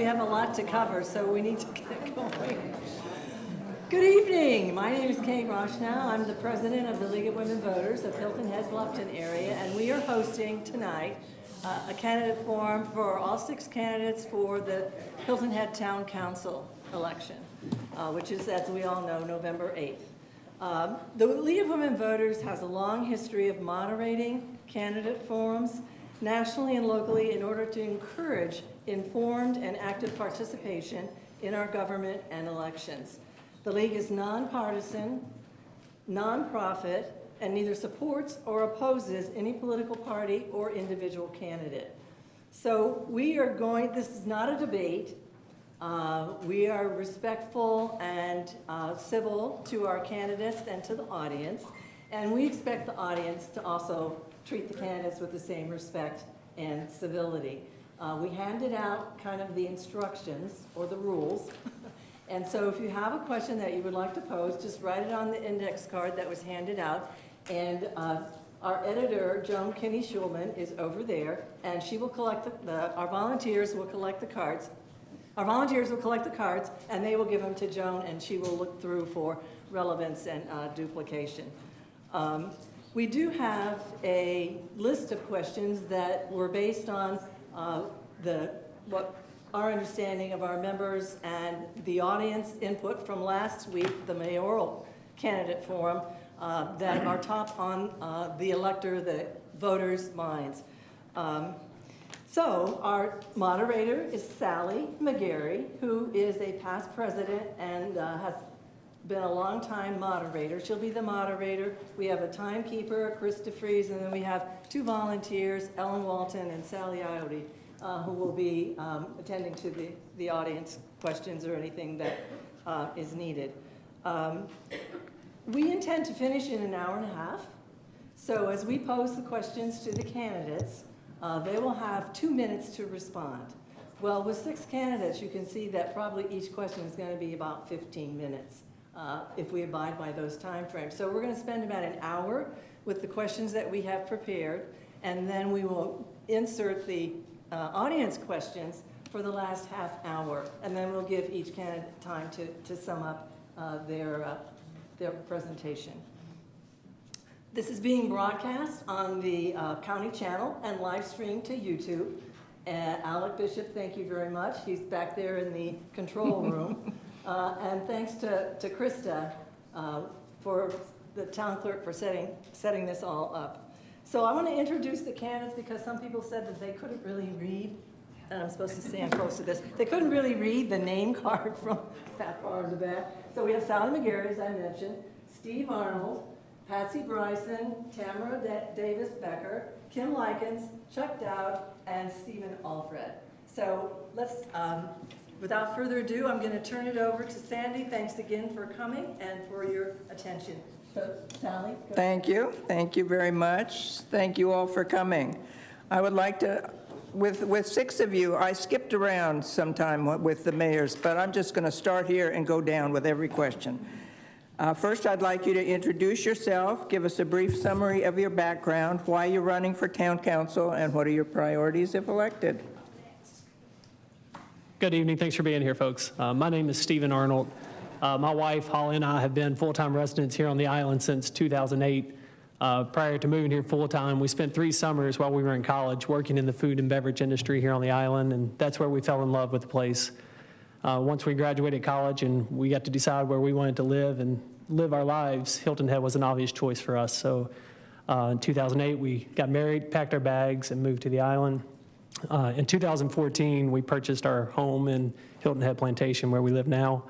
we have a lot to cover, so we need to get going. Good evening. My name is Kate Rochnow. I'm the president of the League of Women Voters of Hilton Head Bluffton area, and we are hosting tonight a candidate forum for all 6 candidates for the Hilton Head Town Council election, which is, as we all know, November 8th. The League of Women Voters has a long history of moderating candidate forums nationally and locally in order to encourage informed and active participation in our government and elections. The League is nonpartisan, nonprofit, and neither supports or opposes any political party or individual candidate. So this is not a debate. We are respectful and civil to our candidates and to the audience, and we expect the audience to also treat the candidates with the same respect and civility. We handed out kind of the instructions or the rules. And so if you have a question that you would like to pose, just write it on the index card that was handed out. And our editor, Joan Kinney-Schulman, is over there, and she will collect our volunteers will collect the cards. Our volunteers will collect the cards, and they will give them to Joan, and she will look through for relevance and duplication. We do have a list of questions that were based on our understanding of our members and the audience input from last week, the mayoral candidate forum, that are top on the voters' minds. So our moderator is Sally McGarry, who is a past president and has been a long time moderator. She'll be the moderator. We have a timekeeper, Chris DeFries, and then we have 2 volunteers, Ellen Walton and Sally Iotti, who will be attending to the audience questions or anything that is needed. We intend to finish in an hour and a half. So as we pose the questions to the candidates, they will have 2 minutes to respond. Well, with 6 candidates, you can see that probably each question is going to be about 15 minutes if we abide by those time frames. So we're going to spend about an hour with the questions that we have prepared, and then we will insert the audience questions for the last half hour, and then we'll give each candidate time to sum up their presentation. This is being broadcast on the county channel and live streamed to YouTube. Alec Bishop, thank you very much. He's back there in the control room. And thanks to Krista, for the town clerk, for setting this all up. So I want to introduce the candidates because some people said that they couldn't really read, and I'm supposed to stand close to this, they couldn't really read the name card from that far in the back. So we have Sally McGarry, as I mentioned, Steve Arnold, Patsy Brison, Tamara Becker, Kim Likins, Chuck Dowd, and Stephen Alfred. So let's, without further ado, I'm going to turn it over to Sandy. Thanks again for coming and for your attention. So, Sally. Thank you. Thank you very much. Thank you all for coming. I would like to, with 6 of you, I skipped around sometime with the mayors, but I'm just going to start here and go down with every question. First, I'd like you to introduce yourself, give us a brief summary of your background, why you're running for town council, and what are your priorities if elected. Good evening. Thanks for being here, folks. My name is Stephen Arnold. My wife, Holly, and I have been full-time residents here on the island since 2008. Prior to moving here full-time, we spent 3 summers while we were in college working in the food and beverage industry here on the island, and that's where we fell in love with the place. Once we graduated college and we got to decide where we wanted to live and live our lives, Hilton Head was an obvious choice for us. So in 2008, we got married, packed our bags, and moved to the island. In 2014, we purchased our home in Hilton Head Plantation, where we live now.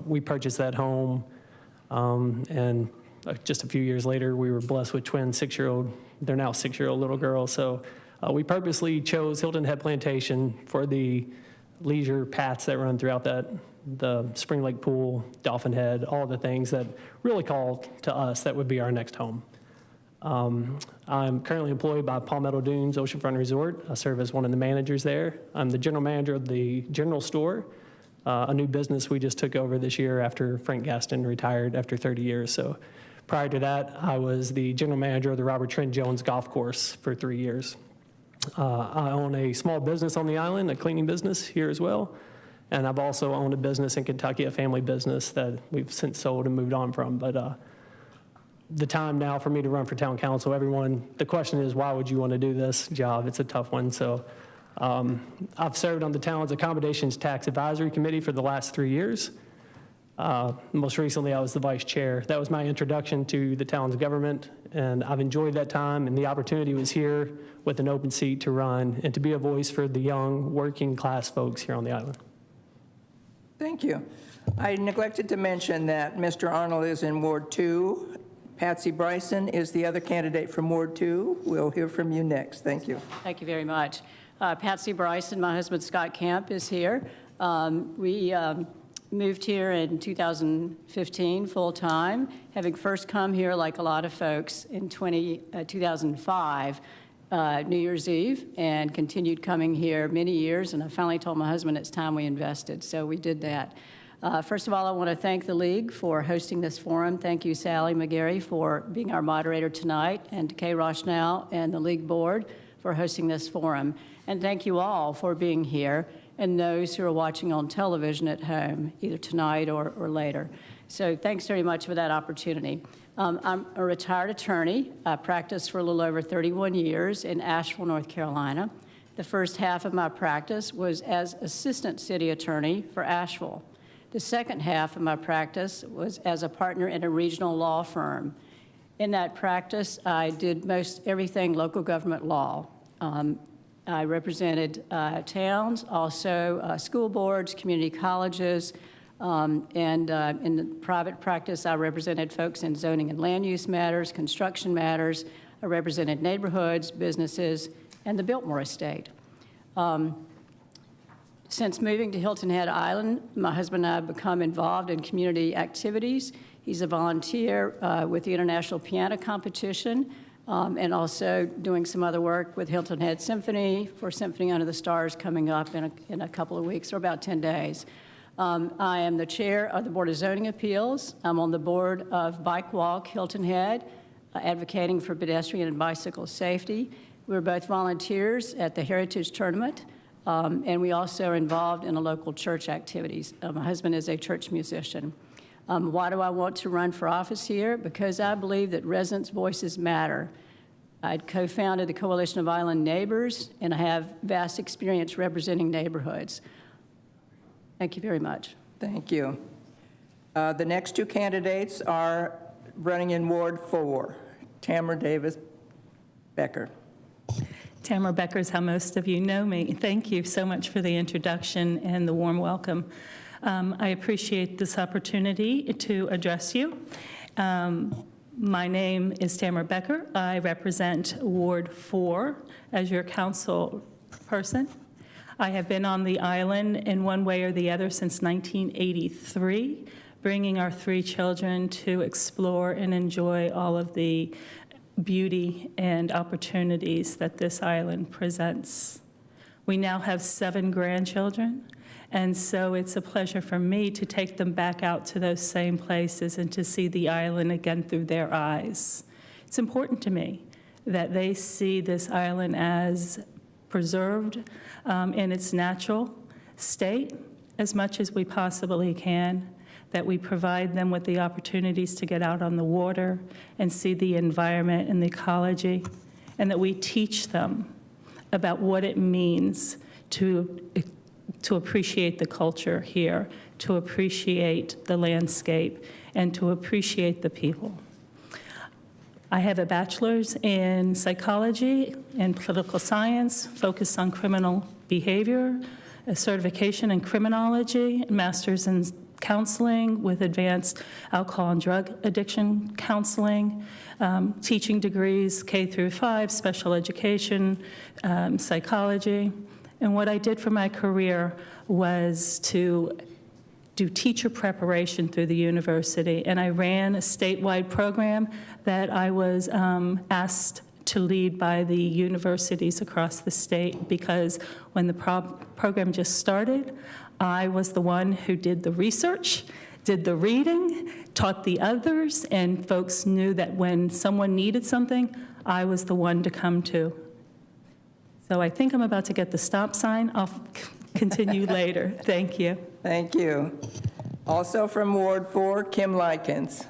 We purchased that home, and just a few years later, we were blessed with twin 6-year-old, they're now 6-year-old little girls. So we purposely chose Hilton Head Plantation for the leisure paths that run throughout that, the Spring Lake Pool, Dolphin Head, all the things that really call to us that would be our next home. I'm currently employed by Palmetto Dunes Oceanfront Resort. I serve as one of the managers there. I'm the general manager of the general store, a new business we just took over this year after Frank Gaston retired after 30 years. So prior to that, I was the general manager of the Robert Trent Jones Golf Course for 3 years. I own a small business on the island, a cleaning business here as well. And I've also owned a business in Kentucky, a family business that we've since sold and moved on from. But the time now for me to run for town council, the question is, why would you want to do this job? It's a tough one. So I've served on the town's accommodations tax advisory committee for the last 3 years. Most recently, I was the vice chair. That was my introduction to the town's government, and I've enjoyed that time, and the opportunity was here with an open seat to run and to be a voice for the young, working class folks here on the island. Thank you. I neglected to mention that Mr. Arnold is in Ward 2. Patsy Brison is the other candidate from Ward 2. We'll hear from you next. Thank you. Thank you very much. Patsy Brison, my husband Scott Camp is here. We moved here in 2015 full-time, having first come here like a lot of folks in 2005, New Year's Eve, and continued coming here many years, and I finally told my husband it's time we invested, so we did that. First of all, I want to thank the League for hosting this forum. Thank you, Sally McGarry, for being our moderator tonight, and to Kay Rochnell and the League Board for hosting this forum. And thank you all for being here, and those who are watching on television at home, either tonight or later. So thanks very much for that opportunity. I'm a retired attorney. I practiced for a little over 31 years in Asheville, North Carolina. The first half of my practice was as assistant city attorney for Asheville. The second half of my practice was as a partner in a regional law firm. In that practice, I did most everything local government law. I represented towns, also school boards, community colleges, and in the private practice, I represented folks in zoning and land use matters, construction matters. I represented neighborhoods, businesses, and the Biltmore estate. Since moving to Hilton Head Island, my husband and I have become involved in community activities. He's a volunteer with the International Piano Competition, and also doing some other work with Hilton Head Symphony for Symphony Under the Stars coming up in a couple of weeks, or about 10 days. I am the chair of the Board of Zoning Appeals. I'm on the board of Bike Walk Hilton Head, advocating for pedestrian and bicycle safety. We're both volunteers at the Heritage Tournament, and we also are involved in the local church activities. My husband is a church musician. Why do I want to run for office here? Because I believe that residents' voices matter. I co-founded the Coalition of Island Neighbors, and I have vast experience representing neighborhoods. Thank you very much. Thank you. The next two candidates are running in Ward 4. Tamara Becker. Tamara Becker is how most of you know me. Thank you so much for the introduction and the warm welcome. I appreciate this opportunity to address you. My name is Tamara Becker. I represent Ward 4 as your council person. I have been on the island in one way or the other since 1983, bringing our 3 children to explore and enjoy all of the beauty and opportunities that this island presents. We now have 7 grandchildren, and so it's a pleasure for me to take them back out to those same places and to see the island again through their eyes. It's important to me that they see this island as preserved in its natural state as much as we possibly can, that we provide them with the opportunities to get out on the water and see the environment and the ecology, and that we teach them about what it means to appreciate the culture here, to appreciate the landscape, and to appreciate the people. I have a bachelor's in psychology and political science, focused on criminal behavior, a certification in criminology, a master's in counseling with advanced alcohol and drug addiction counseling, teaching degrees K through 5, special education, psychology. And what I did for my career was to do teacher preparation through the university, and I ran a statewide program that I was asked to lead by the universities across the state, because when the program just started, I was the one who did the research, did the reading, taught the others, and folks knew that when someone needed something, I was the one to come to. So I think I'm about to get the stop sign. I'll continue later. Thank you. Thank you. Also from Ward 4, Kim Likins.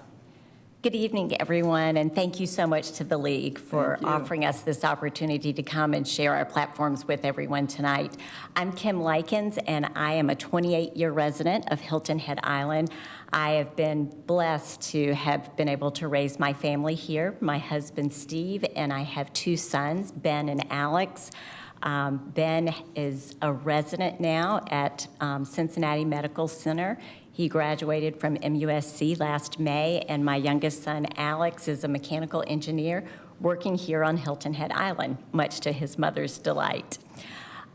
Good evening, everyone, and thank you so much to the League for Thank you. offering us this opportunity to come and share our platforms with everyone tonight. I'm Kim Likins, and I am a 28-year resident of Hilton Head Island. I have been blessed to have been able to raise my family here, my husband Steve, and I have two sons, Ben and Alex. Ben is a resident now at Cincinnati Medical Center. He graduated from MUSC last May, and my youngest son, Alex, is a mechanical engineer working here on Hilton Head Island, much to his mother's delight.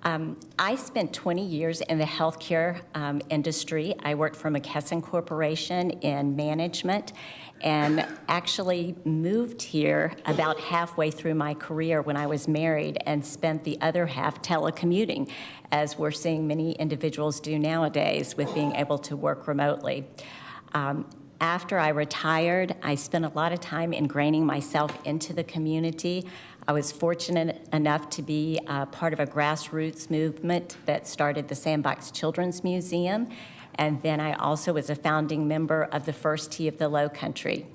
I spent 20 years in the healthcare industry. I worked for McKesson Corporation in management and actually moved here about halfway through my career when I was married and spent the other half telecommuting, as we're seeing many individuals do nowadays with being able to work remotely. After I retired, I spent a lot of time ingraining myself into the community. I was fortunate enough to be part of a grassroots movement that started the Sandbox Children's Museum, and then I also was a founding member of the First Tee of the Low Country.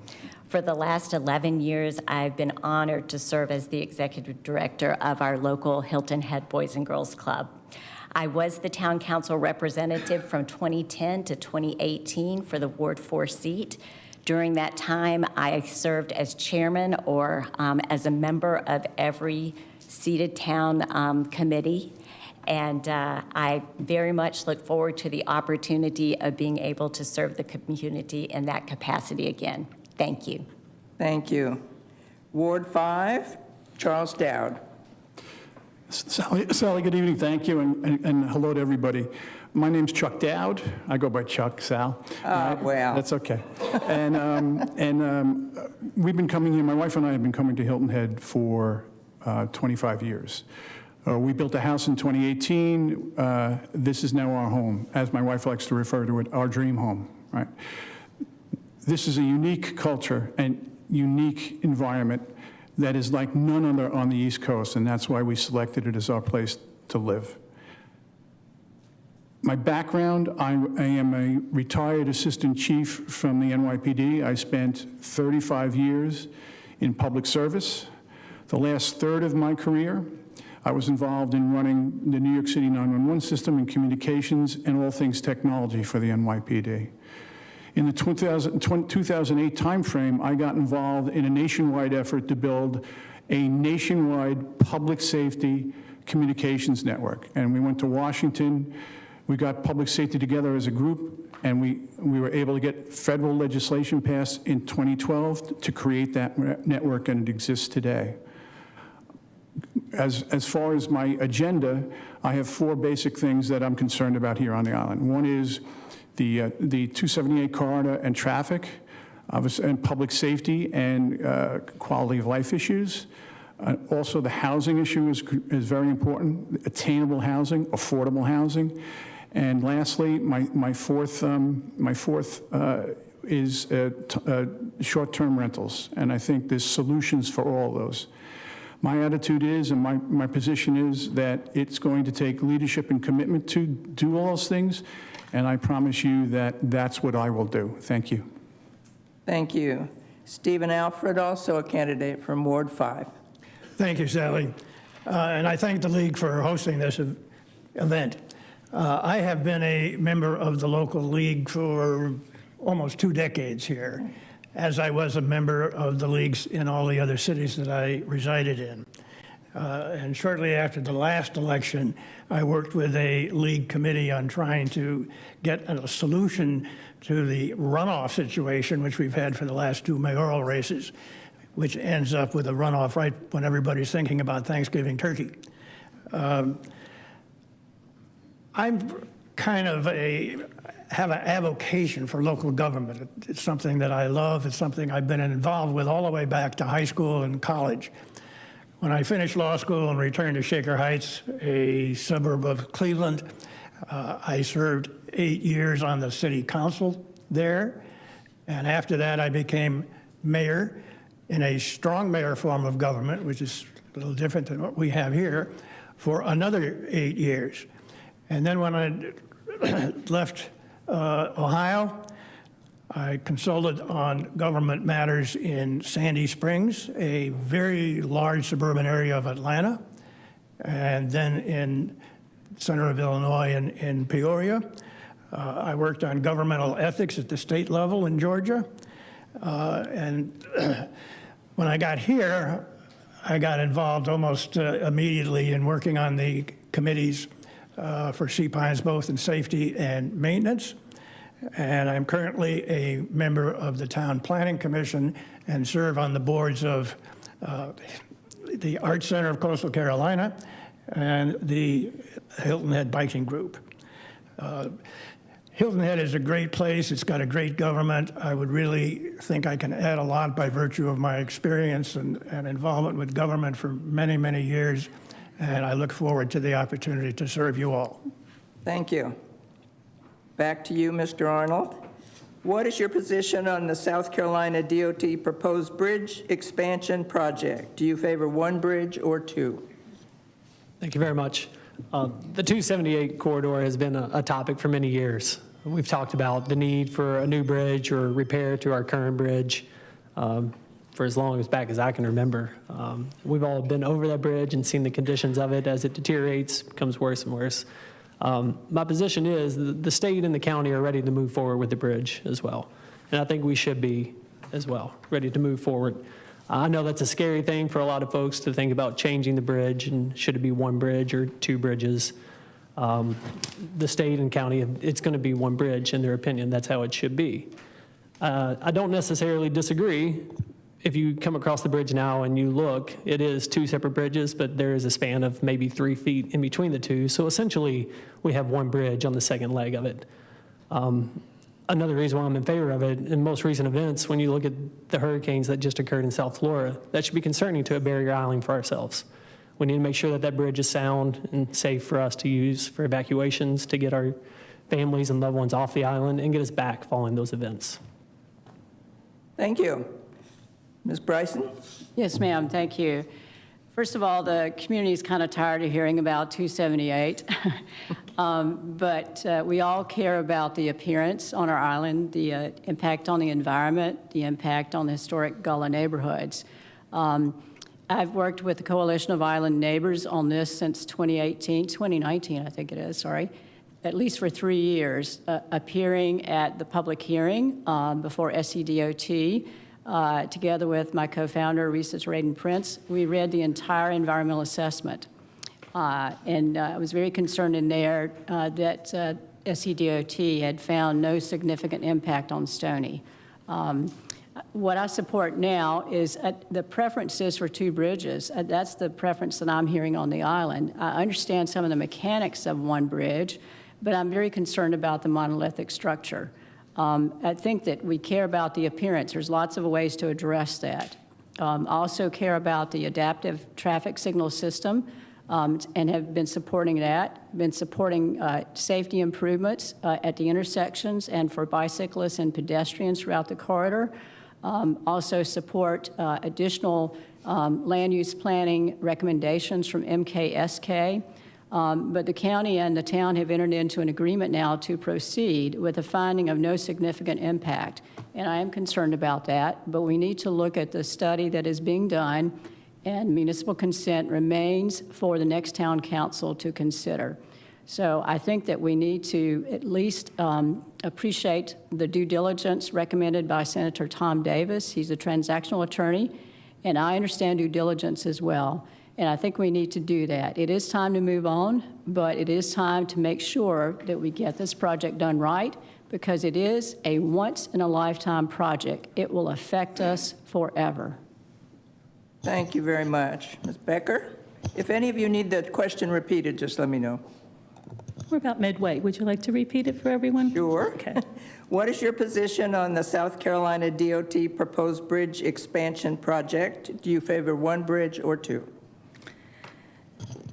For the last 11 years, I've been honored to serve as the executive director of our local Hilton Head Boys and Girls Club. I was the town council representative from 2010 to 2018 for the Ward 4 seat. During that time, I served as chairman or as a member of every seated town committee. And I very much look forward to the opportunity of being able to serve the community in that capacity again. Thank you. Thank you. Ward 5, Charles Dowd. Sally, good evening. Thank you, and hello to everybody. My name's Chuck Dowd. I go by Chuck, Sal. Well. That's okay. And we've been coming here, my wife and I have been coming to Hilton Head for 25 years. We built a house in 2018. This is now our home, as my wife likes to refer to it, our dream home, right? This is a unique culture and unique environment that is like none other on the East Coast, and that's why we selected it as our place to live. My background, I am a retired assistant chief from the NYPD. I spent 35 years in public service. The last third of my career, I was involved in running the New York City 911 system and communications and all things technology for the NYPD. In the 2008 timeframe, I got involved in a nationwide effort to build a nationwide public safety communications network. And we went to Washington, we got public safety together as a group, and we were able to get federal legislation passed in 2012 to create that network, and it exists today. As far as my agenda, I have 4 basic things that I'm concerned about here on the island. One is the 278 corridor and traffic, and public safety and quality of life issues. Also, the housing issue is very important, attainable housing, affordable housing. And lastly, my fourth is short-term rentals, and I think there's solutions for all those. My attitude is, and my position is, that it's going to take leadership and commitment to do all those things, and I promise you that that's what I will do. Thank you. Thank you. Stephen Alfred, also a candidate from Ward 5. Thank you, Sally. And I thank the League for hosting this event. I have been a member of the local league for almost 2 decades here, as I was a member of the leagues in all the other cities that I resided in. And shortly after the last election, I worked with a league committee on trying to get a solution to the runoff situation, which we've had for the last 2 mayoral races, which ends up with a runoff right when everybody's thinking about Thanksgiving turkey. I'm kind of have an avocation for local government. It's something that I love. It's something I've been involved with all the way back to high school and college. When I finished law school and returned to Shaker Heights, a suburb of Cleveland, I served 8 years on the city council there. And after that, I became mayor in a strong mayor form of government, which is a little different than what we have here, for another 8 years. And then when I left Ohio, I consulted on government matters in Sandy Springs, a very large suburban area of Atlanta, and then in center of Illinois in Peoria. I worked on governmental ethics at the state level in Georgia. And when I got here, I got involved almost immediately in working on the committees for sea pines, both in safety and maintenance. And I'm currently a member of the Town Planning Commission and serve on the boards of the Art Center of Coastal Carolina and the Hilton Head Biking Group. Hilton Head is a great place. It's got a great government. I would really think I can add a lot by virtue of my experience and involvement with government for many, many years. And I look forward to the opportunity to serve you all. Thank you. Back to you, Mr. Arnold. What is your position on the South Carolina DOT proposed bridge expansion project? Do you favor one bridge or two? Thank you very much. The 278 corridor has been a topic for many years. We've talked about the need for a new bridge or repair to our current bridge for as long back as I can remember. We've all been over that bridge and seen the conditions of it as it deteriorates, becomes worse and worse. My position is the state and the county are ready to move forward with the bridge as well. And I think we should be as well, ready to move forward. I know that's a scary thing for a lot of folks to think about changing the bridge and should it be one bridge or two bridges. The state and county, it's going to be one bridge in their opinion. That's how it should be. I don't necessarily disagree. If you come across the bridge now and you look, it is two separate bridges, but there is a span of maybe 3 feet in between the two. So essentially, we have one bridge on the second leg of it. Another reason why I'm in favor of it, in most recent events, when you look at the hurricanes that just occurred in South Florida, that should be concerning to a barrier island for ourselves. We need to make sure that that bridge is sound and safe for us to use for evacuations, to get our families and loved ones off the island and get us back following those events. Thank you. Ms. Brison? Yes, ma'am, thank you. First of all, the community is kind of tired of hearing about 278, but we all care about the appearance on our island, the impact on the environment, the impact on the historic Gullah neighborhoods. I've worked with the Coalition of Island Neighbors on this since 2019, I think it is, sorry, at least for 3 years, appearing at the public hearing before SCDOT. Together with my co-founder, Risa Raden-Prince, we read the entire environmental assessment. And I was very concerned in there that SCDOT had found no significant impact on Stony. What I support now is the preference is for two bridges. That's the preference that I'm hearing on the island. I understand some of the mechanics of one bridge, but I'm very concerned about the monolithic structure. I think that we care about the appearance. There's lots of ways to address that. I also care about the adaptive traffic signal system and have been supporting that, been supporting safety improvements at the intersections and for bicyclists and pedestrians throughout the corridor. Also support additional land use planning recommendations from MKSK. But the county and the town have entered into an agreement now to proceed with a finding of no significant impact. And I am concerned about that, but we need to look at the study that is being done, and municipal consent remains for the next town council to consider. So I think that we need to at least appreciate the due diligence recommended by Senator Tom Davis. He's a transactional attorney, and I understand due diligence as well. And I think we need to do that. It is time to move on, but it is time to make sure that we get this project done right, because it is a once-in-a-lifetime project. It will affect us forever. Thank you very much. Ms. Becker? If any of you need the question repeated, just let me know. We're about midway. Would you like to repeat it for everyone? Sure. Okay. What is your position on the South Carolina DOT proposed bridge expansion project? Do you favor one bridge or two?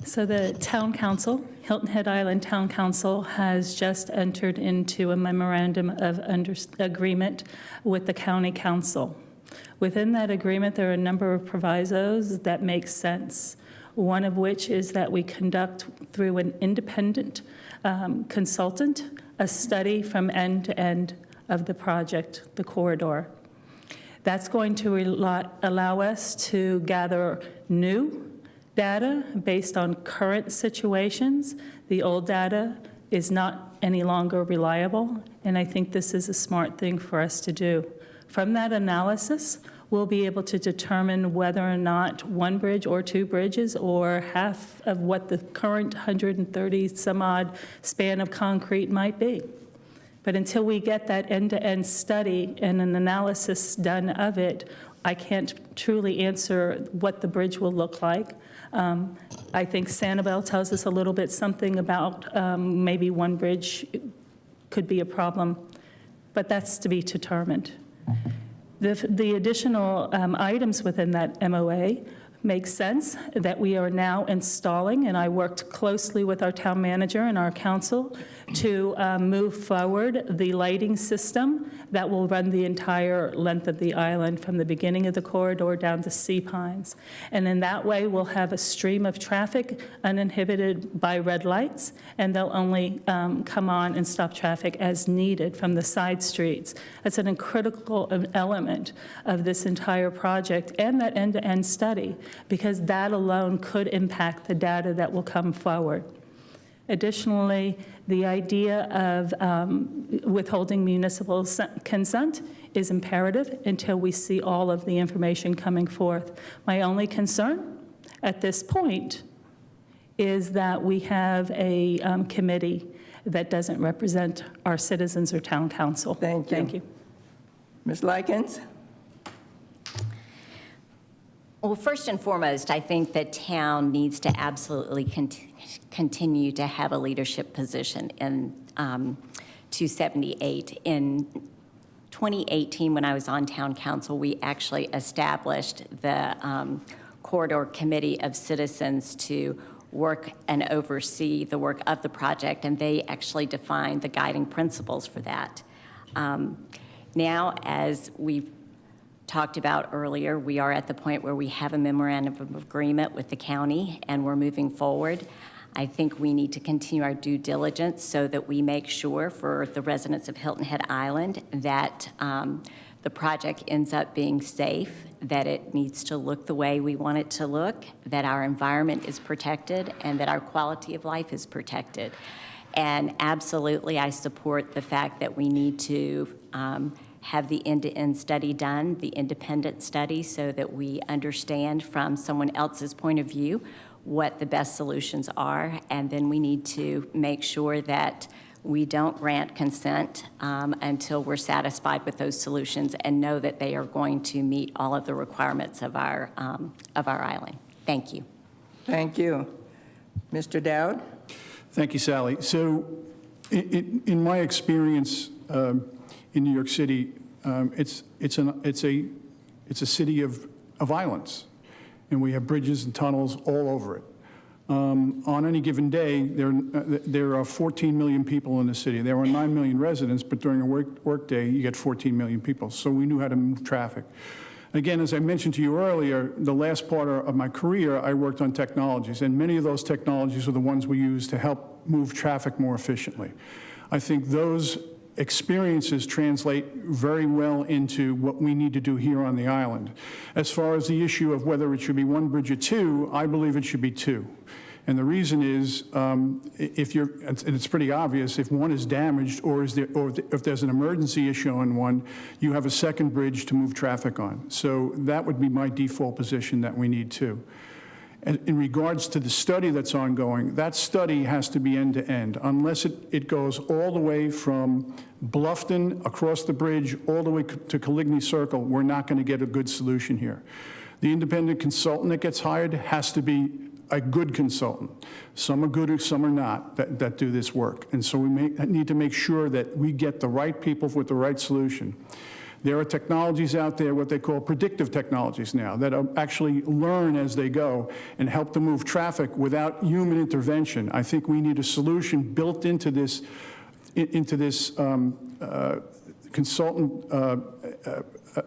So the town council, Hilton Head Island Town Council, has just entered into a memorandum of agreement with the county council. Within that agreement, there are a number of provisos that make sense. one of which is that we conduct through an independent consultant a study from end to end of the project, the corridor. That's going to allow us to gather new data based on current situations. The old data is not any longer reliable, and I think this is a smart thing for us to do. From that analysis, we'll be able to determine whether or not one bridge or two bridges or half of what the current 130 some odd span of concrete might be. But until we get that end-to-end study and an analysis done of it, I can't truly answer what the bridge will look like. I think Sanibel tells us a little bit something about maybe one bridge could be a problem, but that's to be determined. The additional items within that MOA make sense that we are now installing, and I worked closely with our town manager and our council to move forward the lighting system that will run the entire length of the island from the beginning of the corridor down to Sea Pines. And in that way, we'll have a stream of traffic uninhibited by red lights, and they'll only come on and stop traffic as needed from the side streets. That's a critical element of this entire project and that end-to-end study, because that alone could impact the data that will come forward. Additionally, the idea of withholding municipal consent is imperative until we see all of the information coming forth. My only concern at this point is that we have a committee that doesn't represent our citizens or town council. Thank you. Thank you. Ms. Likins? Well, first and foremost, I think that town needs to absolutely continue to have a leadership position in 278. In 2018, when I was on town council, we actually established the corridor committee of citizens to work and oversee the work of the project, and they actually defined the guiding principles for that. Now, as we've talked about earlier, we are at the point where we have a memorandum of agreement with the county and we're moving forward. I think we need to continue our due diligence so that we make sure for the residents of Hilton Head Island that the project ends up being safe, that it needs to look the way we want it to look, that our environment is protected, and that our quality of life is protected. And absolutely, I support the fact that we need to have the end-to-end study done, the independent study, so that we understand from someone else's point of view what the best solutions are. And then we need to make sure that we don't grant consent until we're satisfied with those solutions and know that they are going to meet all of the requirements of our island. Thank you. Thank you. Mr. Dowd? Thank you, Sally. So in my experience in New York City, it's a city of islands, and we have bridges and tunnels all over it. On any given day, there are 14 million people in the city. There are 9 million residents, but during a work day, you get 14 million people. So we knew how to move traffic. Again, as I mentioned to you earlier, the last part of my career, I worked on technologies, and many of those technologies are the ones we use to help move traffic more efficiently. I think those experiences translate very well into what we need to do here on the island. As far as the issue of whether it should be one bridge or two, I believe it should be two. And the reason is, and it's pretty obvious, if one is damaged or if there's an emergency issue on one, you have a second bridge to move traffic on. So that would be my default position, that we need two. In regards to the study that's ongoing, that study has to be end-to-end. Unless it goes all the way from Bluffton across the bridge all the way to Coligny Circle, we're not going to get a good solution here. The independent consultant that gets hired has to be a good consultant. Some are good, some are not, that do this work. And so we need to make sure that we get the right people with the right solution. There are technologies out there, what they call predictive technologies now, that actually learn as they go and help to move traffic without human intervention. I think we need a solution built into this consultant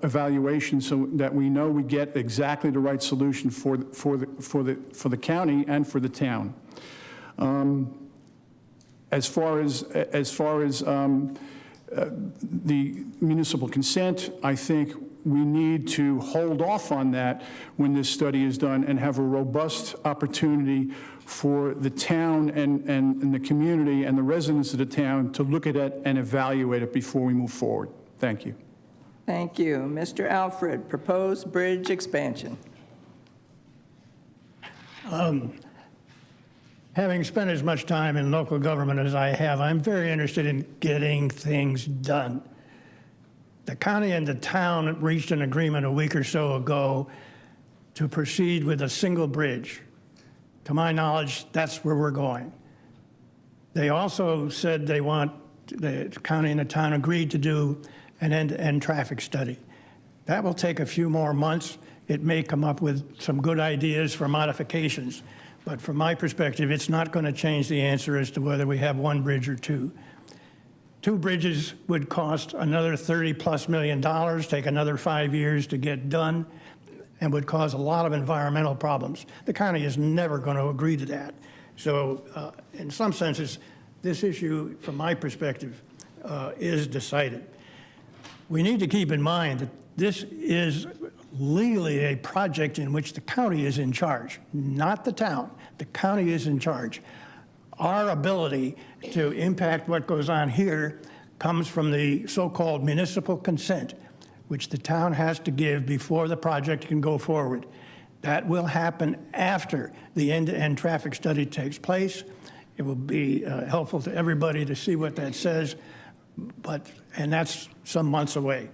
evaluation so that we know we get exactly the right solution for the county and for the town. As far as the municipal consent, I think we need to hold off on that when this study is done and have a robust opportunity for the town and the community and the residents of the town to look at it and evaluate it before we move forward. Thank you. Thank you. Mr. Alfred, proposed bridge expansion. Having spent as much time in local government as I have, I'm very interested in getting things done. The county and the town reached an agreement a week or so ago to proceed with a single bridge. To my knowledge, that's where we're going. They also said the county and the town agreed to do an end-to-end traffic study. That will take a few more months. It may come up with some good ideas for modifications. But from my perspective, it's not going to change the answer as to whether we have one bridge or two. Two bridges would cost another $30+ million, take another 5 years to get done, and would cause a lot of environmental problems. The county is never going to agree to that. So in some senses, this issue, from my perspective, is decided. We need to keep in mind that this is legally a project in which the county is in charge, not the town. The county is in charge. Our ability to impact what goes on here comes from the so-called municipal consent, which the town has to give before the project can go forward. That will happen after the end-to-end traffic study takes place. It will be helpful to everybody to see what that says, and that's some months away.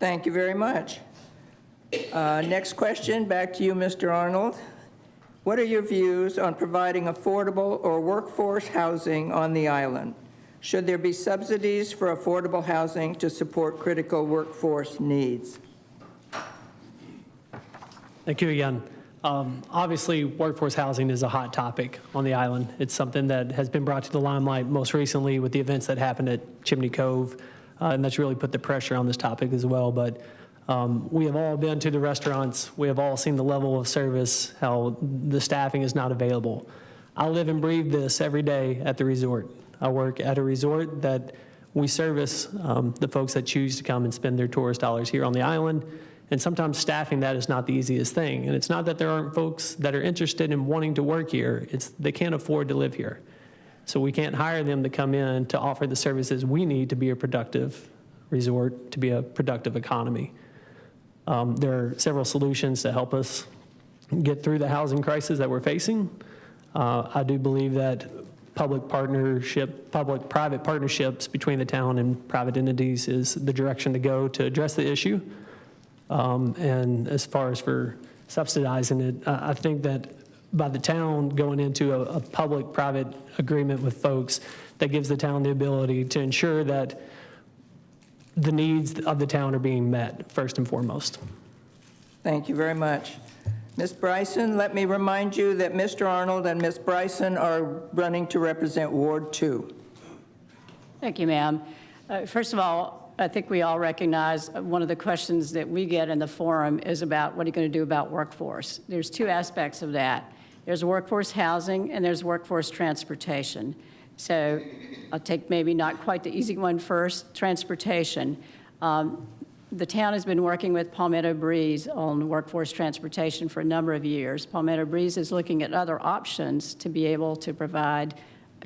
Thank you very much. Next question, back to you, Mr. Arnold. What are your views on providing affordable or workforce housing on the island? Should there be subsidies for affordable housing to support critical workforce needs? Thank you again. Obviously, workforce housing is a hot topic on the island. It's something that has been brought to the limelight most recently with the events that happened at Chimney Cove, and that's really put the pressure on this topic as well. But we have all been to the restaurants. We have all seen the level of service, how the staffing is not available. I live and breathe this every day at the resort. I work at a resort that we service the folks that choose to come and spend their tourist dollars here on the island. And sometimes staffing that is not the easiest thing. And it's not that there aren't folks that are interested in wanting to work here. It's they can't afford to live here. So we can't hire them to come in to offer the services we need to be a productive resort, to be a productive economy. There are several solutions to help us get through the housing crisis that we're facing. I do believe that public-private partnerships between the town and private entities is the direction to go to address the issue. And as far as for subsidizing it, I think that by the town going into a public-private agreement with folks, that gives the town the ability to ensure that the needs of the town are being met first and foremost. Thank you very much. Ms. Brison, let me remind you that Mr. Arnold and Ms. Brison are running to represent Ward 2. Thank you, ma'am. First of all, I think we all recognize one of the questions that we get in the forum is about what are you going to do about workforce? There's two aspects of that. There's workforce housing and there's workforce transportation. So I'll take maybe not quite the easy one first, transportation. The town has been working with Palmetto Breeze on workforce transportation for a number of years. Palmetto Breeze is looking at other options to be able to provide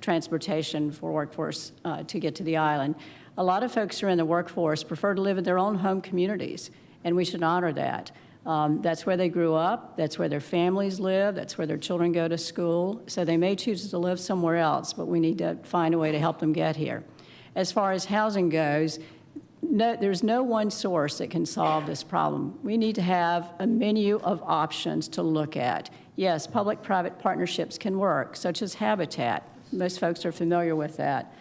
transportation for workforce to get to the island. A lot of folks who are in the workforce prefer to live in their own home communities, and we should honor that. That's where they grew up, that's where their families live, that's where their children go to school, so they may choose to live somewhere else, but we need to find a way to help them get here. As far as housing goes, there's no one source that can solve this problem. We need to have a menu of options to look at. Yes, public-private partnerships can work, such as Habitat. Most folks are familiar with that.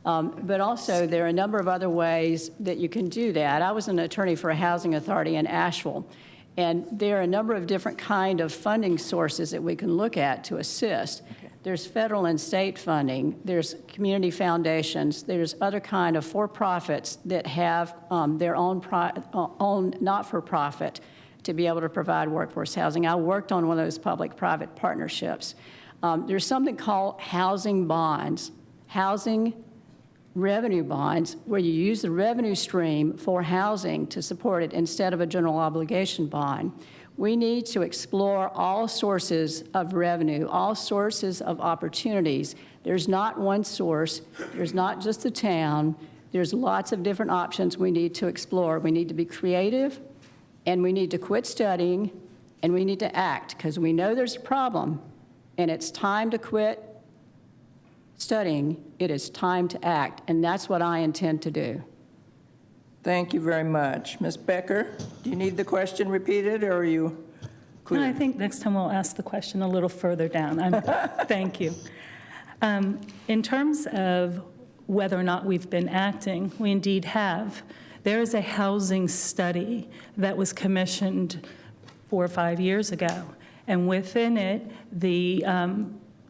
But also, there are a number of other ways that you can do that. I was an attorney for a housing authority in Asheville, and there are a number of different kind of funding sources that we can look at to assist. there's federal and state funding, there's community foundations, there's other kind of for-profits that have their own not-for-profit to be able to provide workforce housing. I worked on one of those public-private partnerships. There's something called housing bonds, housing revenue bonds, where you use the revenue stream for housing to support it instead of a general obligation bond. We need to explore all sources of revenue, all sources of opportunities. There's not one source. There's not just the town. There's lots of different options we need to explore. We need to be creative, and we need to quit studying, and we need to act, because we know there's a problem, and it's time to quit studying. It is time to act, and that's what I intend to do. Thank you very much. Ms. Becker, do you need the question repeated, or are you clear? I think next time we'll ask the question a little further down. Thank you. In terms of whether or not we've been acting, we indeed have. There is a housing study that was commissioned 4 or 5 years ago, and within it, the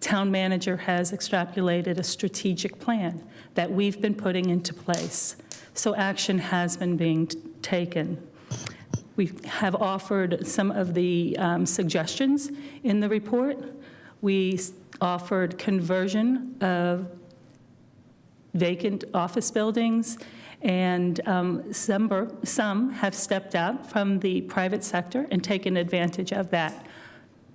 town manager has extrapolated a strategic plan that we've been putting into place. So action has been being taken. We have offered some of the suggestions in the report. We offered conversion of vacant office buildings, and some have stepped out from the private sector and taken advantage of that.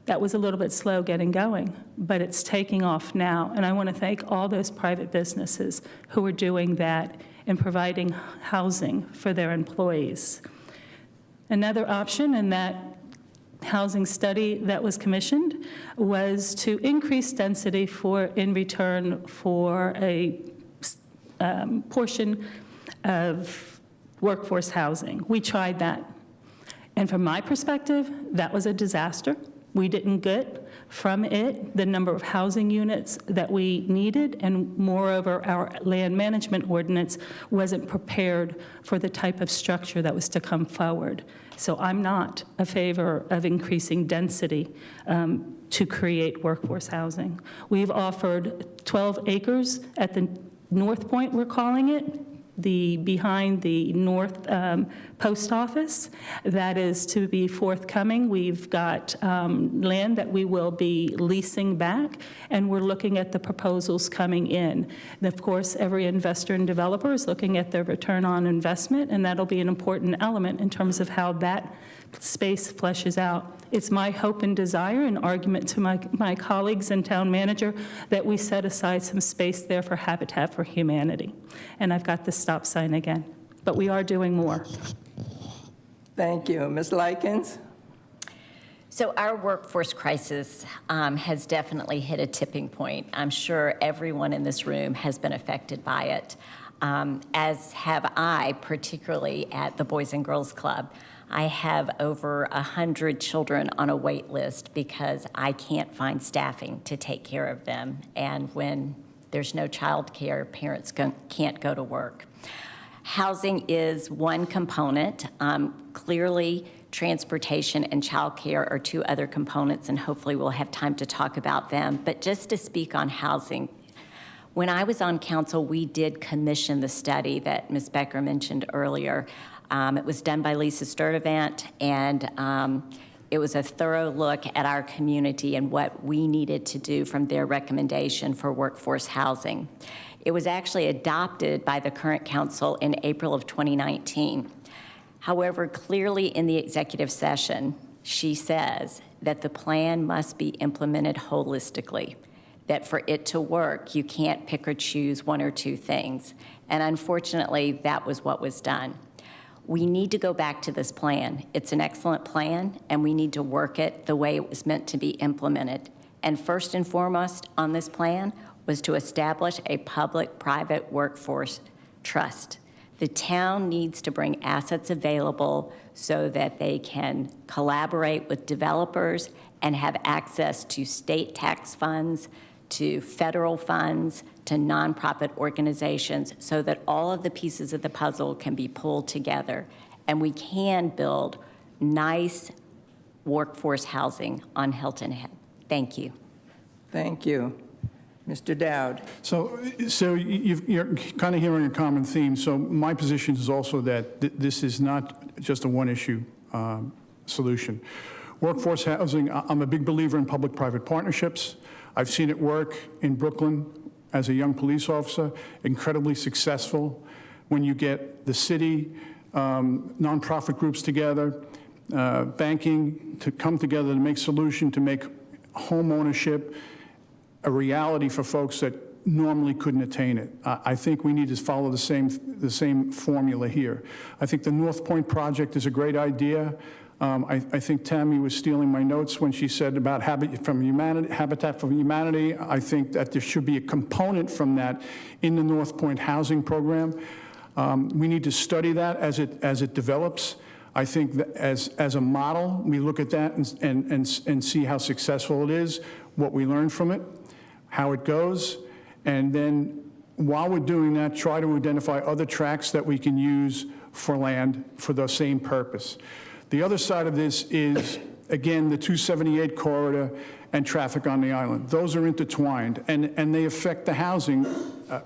That was a little bit slow getting going, but it's taking off now. And I want to thank all those private businesses who are doing that and providing housing for their employees. Another option in that housing study that was commissioned was to increase density in return for a portion of workforce housing. We tried that. And from my perspective, that was a disaster. We didn't get from it the number of housing units that we needed, and moreover, our land management ordinance wasn't prepared for the type of structure that was to come forward. So I'm not a favor of increasing density to create workforce housing. We've offered 12 acres at the North Point, we're calling it, behind the North Post Office. That is to be forthcoming. We've got land that we will be leasing back, and we're looking at the proposals coming in. And of course, every investor and developer is looking at their return on investment, and that'll be an important element in terms of how that space fleshes out. It's my hope and desire and argument to my colleagues and town manager that we set aside some space there for Habitat for Humanity. And I've got the stop sign again, but we are doing more. Thank you. Ms. Likins? So our workforce crisis has definitely hit a tipping point. I'm sure everyone in this room has been affected by it, as have I, particularly at the Boys and Girls Club. I have over 100 children on a wait list because I can't find staffing to take care of them. And when there's no child care, parents can't go to work. Housing is one component. Clearly, transportation and child care are two other components, and hopefully we'll have time to talk about them. But just to speak on housing, when I was on council, we did commission the study that Ms. Becker mentioned earlier. It was done by Lisa Sturdivant, and it was a thorough look at our community and what we needed to do from their recommendation for workforce housing. It was actually adopted by the current council in April of 2019. However, clearly in the executive session, she says that the plan must be implemented holistically, that for it to work, you can't pick or choose one or two things. And unfortunately, that was what was done. We need to go back to this plan. It's an excellent plan, and we need to work it the way it was meant to be implemented. And first and foremost on this plan was to establish a public-private workforce trust. The town needs to bring assets available so that they can collaborate with developers and have access to state tax funds, to federal funds, to nonprofit organizations, so that all of the pieces of the puzzle can be pulled together and we can build nice workforce housing on Hilton Head. Thank you. Thank you. Mr. Dowd. So you're kind of hearing a common theme. So my position is also that this is not just a one-issue solution. Workforce housing, I'm a big believer in public-private partnerships. I've seen it work in Brooklyn as a young police officer, incredibly successful. When you get the city, nonprofit groups together, banking to come together to make solution, to make home ownership a reality for folks that normally couldn't attain it. I think we need to follow the same formula here. I think the North Point project is a great idea. I think Tammy was stealing my notes when she said about Habitat for Humanity. I think that there should be a component from that in the North Point housing program. We need to study that as it develops. I think that as a model, we look at that and see how successful it is, what we learn from it, how it goes, and then while we're doing that, try to identify other tracks that we can use for land for the same purpose. The other side of this is, again, the 278 corridor and traffic on the island. Those are intertwined, and they affect the housing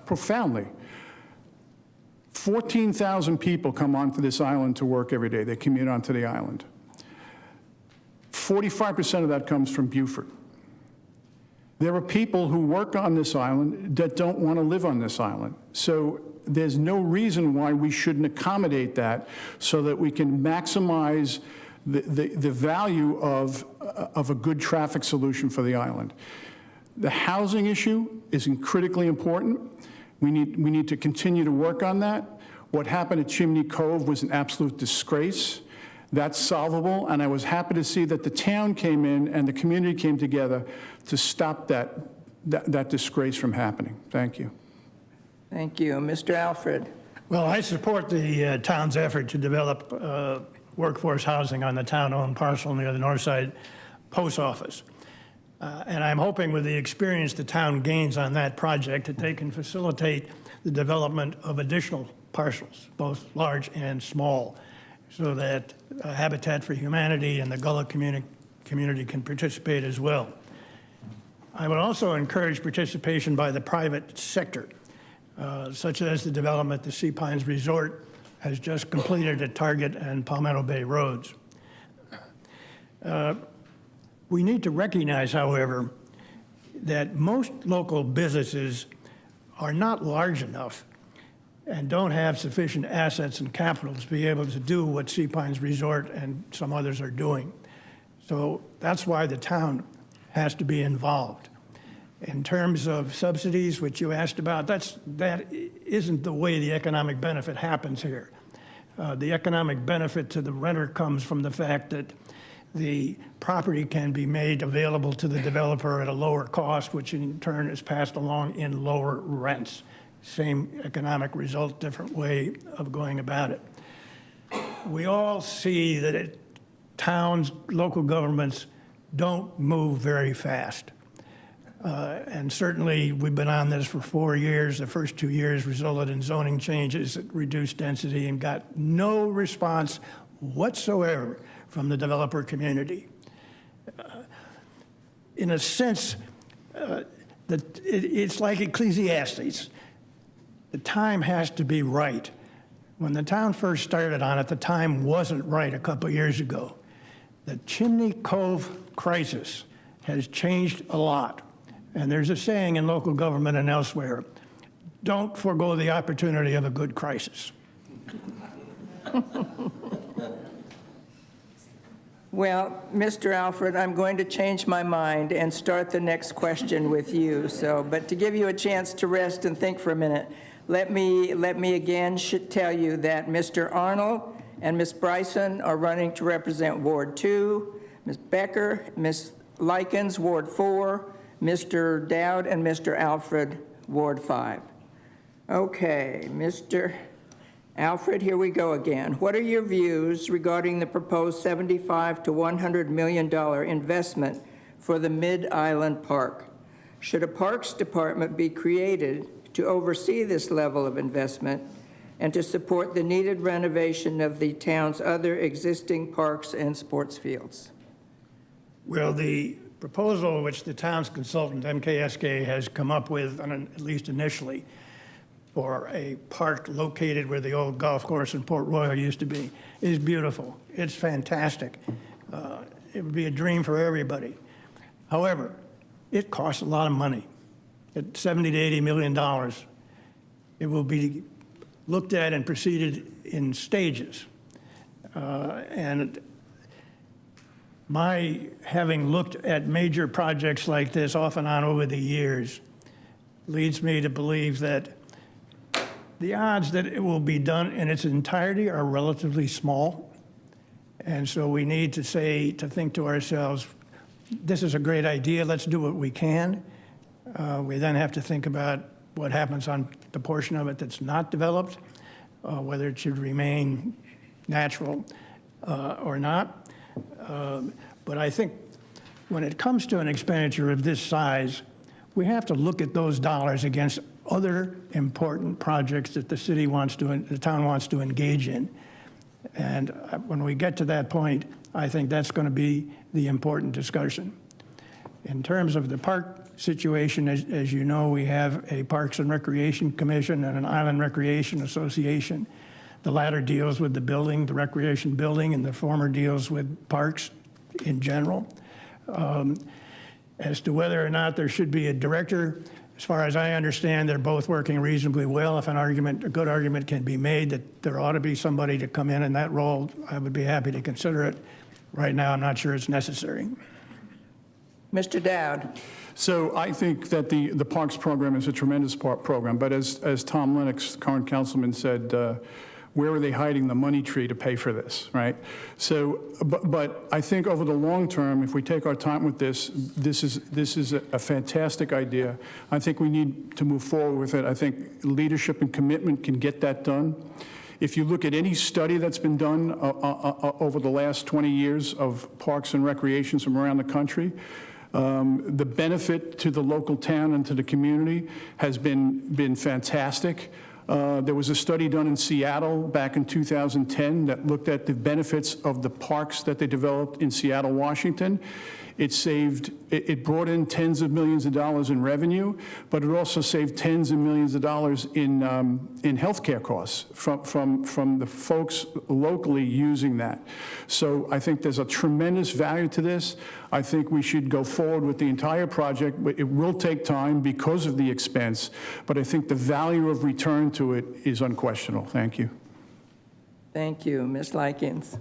profoundly. 14,000 people come onto this island to work every day. They commute onto the island. 45% of that comes from Beaufort. There are people who work on this island that don't want to live on this island. So there's no reason why we shouldn't accommodate that so that we can maximize the value of a good traffic solution for the island. The housing issue is critically important. We need to continue to work on that. What happened at Chimney Cove was an absolute disgrace. That's solvable, and I was happy to see that the town came in and the community came together to stop that disgrace from happening. Thank you. Thank you. Mr. Alfred. Well, I support the town's effort to develop workforce housing on the town-owned parcel near the north side post office. And I'm hoping with the experience the town gains on that project that they can facilitate the development of additional parcels, both large and small, so that Habitat for Humanity and the Gullah community can participate as well. I would also encourage participation by the private sector, such as the development the Sea Pines Resort has just completed at Target and Palmetto Bay Roads. We need to recognize, however, that most local businesses are not large enough and don't have sufficient assets and capital to be able to do what Sea Pines Resort and some others are doing. So that's why the town has to be involved. In terms of subsidies, which you asked about, that isn't the way the economic benefit happens here. The economic benefit to the renter comes from the fact that the property can be made available to the developer at a lower cost, which in turn is passed along in lower rents. Same economic result, different way of going about it. We all see that towns, local governments don't move very fast. And certainly we've been on this for 4 years. The first 2 years resulted in zoning changes that reduced density and got no response whatsoever from the developer community. In a sense, it's like Ecclesiastes. The time has to be right. When the town first started on it, the time wasn't right a couple years ago. The Chimney Cove crisis has changed a lot. And there's a saying in local government and elsewhere, don't forego the opportunity of a good crisis. Well, Mr. Alfred, I'm going to change my mind and start the next question with you. But to give you a chance to rest and think for a minute, let me again tell you that Mr. Arnold and Ms. Brison are running to represent Ward 2, Ms. Becker, Ms. Likins, Ward 4, Mr. Dowd, and Mr. Alfred, Ward 5. Okay, Mr. Alfred, here we go again. What are your views regarding the proposed $75 to $100 million investment for the Mid-Island Park? Should a Parks Department be created to oversee this level of investment and to support the needed renovation of the town's other existing parks and sports fields? Well, the proposal which the town's consultant, MKSK, has come up with, at least initially, for a park located where the old golf course in Port Royal used to be, is beautiful. It's fantastic. It would be a dream for everybody. However, it costs a lot of money. At $70 to $80 million, it will be looked at and proceeded in stages. And my having looked at major projects like this off and on over the years leads me to believe that the odds that it will be done in its entirety are relatively small. And so we need to think to ourselves, this is a great idea, let's do what we can. We then have to think about what happens on the portion of it that's not developed, whether it should remain natural or not. But I think when it comes to an expenditure of this size, we have to look at those dollars against other important projects that the town wants to engage in. And when we get to that point, I think that's going to be the important discussion. In terms of the park situation, as you know, we have a Parks and Recreation Commission and an Island Recreation Association. The latter deals with the building, the recreation building, and the former deals with parks in general. As to whether or not there should be a director, as far as I understand, they're both working reasonably well. If a good argument can be made that there ought to be somebody to come in that role, I would be happy to consider it. Right now, I'm not sure it's necessary. Mr. Dowd. So I think that the Parks program is a tremendous program, but as Tom Lennox, current councilman, said, where are they hiding the money tree to pay for this, right? So, but I think over the long term, if we take our time with this is a fantastic idea. I think we need to move forward with it. I think leadership and commitment can get that done. If you look at any study that's been done over the last 20 years of parks and recreations from around the country, the benefit to the local town and to the community has been fantastic. There was a study done in Seattle back in 2010 that looked at the benefits of the parks that they developed in Seattle, Washington. It brought in tens of millions of dollars in revenue, but it also saved tens of millions of dollars in healthcare costs from the folks locally using that. So I think there's a tremendous value to this. I think we should go forward with the entire project. It will take time because of the expense, but I think the value of return to it is unquestionable. Thank you. Thank you. Ms. Likins.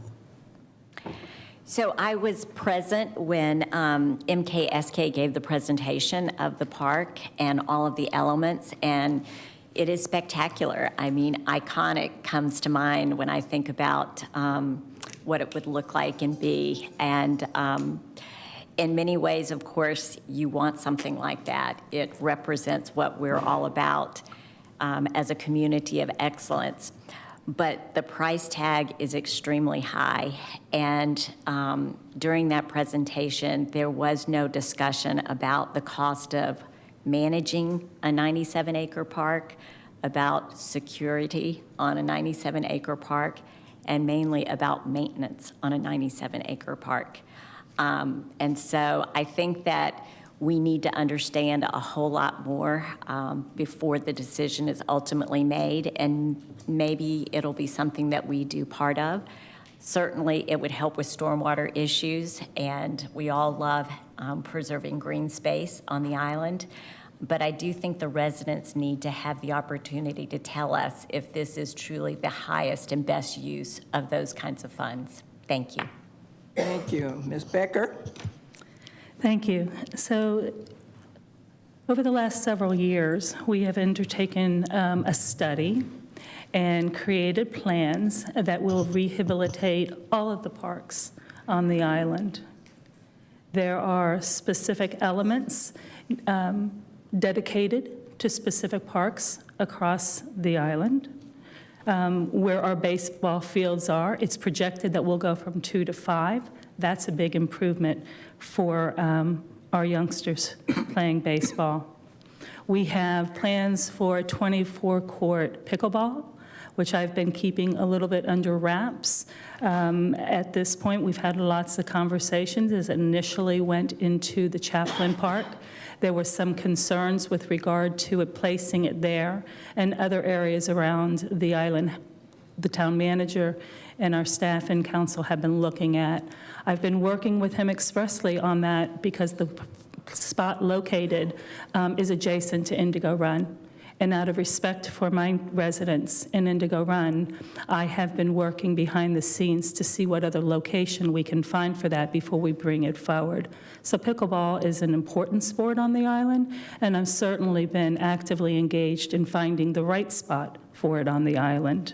So I was present when MKSK gave the presentation of the park and all of the elements, and it is spectacular. I mean, iconic comes to mind when I think about what it would look like and be. And in many ways, of course, you want something like that. It represents what we're all about as a community of excellence. But the price tag is extremely high. And during that presentation, there was no discussion about the cost of managing a 97-acre park, about security on a 97-acre park, and mainly about maintenance on a 97-acre park. And so I think that we need to understand a whole lot more before the decision is ultimately made, and maybe it'll be something that we do part of. Certainly, it would help with stormwater issues, and we all love preserving green space on the island. But I do think the residents need to have the opportunity to tell us if this is truly the highest and best use of those kinds of funds. Thank you. Thank you. Ms. Becker? Thank you. So over the last several years, we have undertaken a study and created plans that will rehabilitate all of the parks on the island. There are specific elements dedicated to specific parks across the island. Where our baseball fields are, it's projected that we'll go from 2 to 5. That's a big improvement for our youngsters playing baseball. We have plans for a 24-court pickleball, which I've been keeping a little bit under wraps. At this point, we've had lots of conversations as it initially went into the Chaplain Park. There were some concerns with regard to it placing it there and other areas around the island. The town manager and our staff and council have been looking at. I've been working with him expressly on that because the spot located is adjacent to Indigo Run. And out of respect for my residents in Indigo Run, I have been working behind the scenes to see what other location we can find for that before we bring it forward. So pickleball is an important sport on the island, and I've certainly been actively engaged in finding the right spot for it on the island.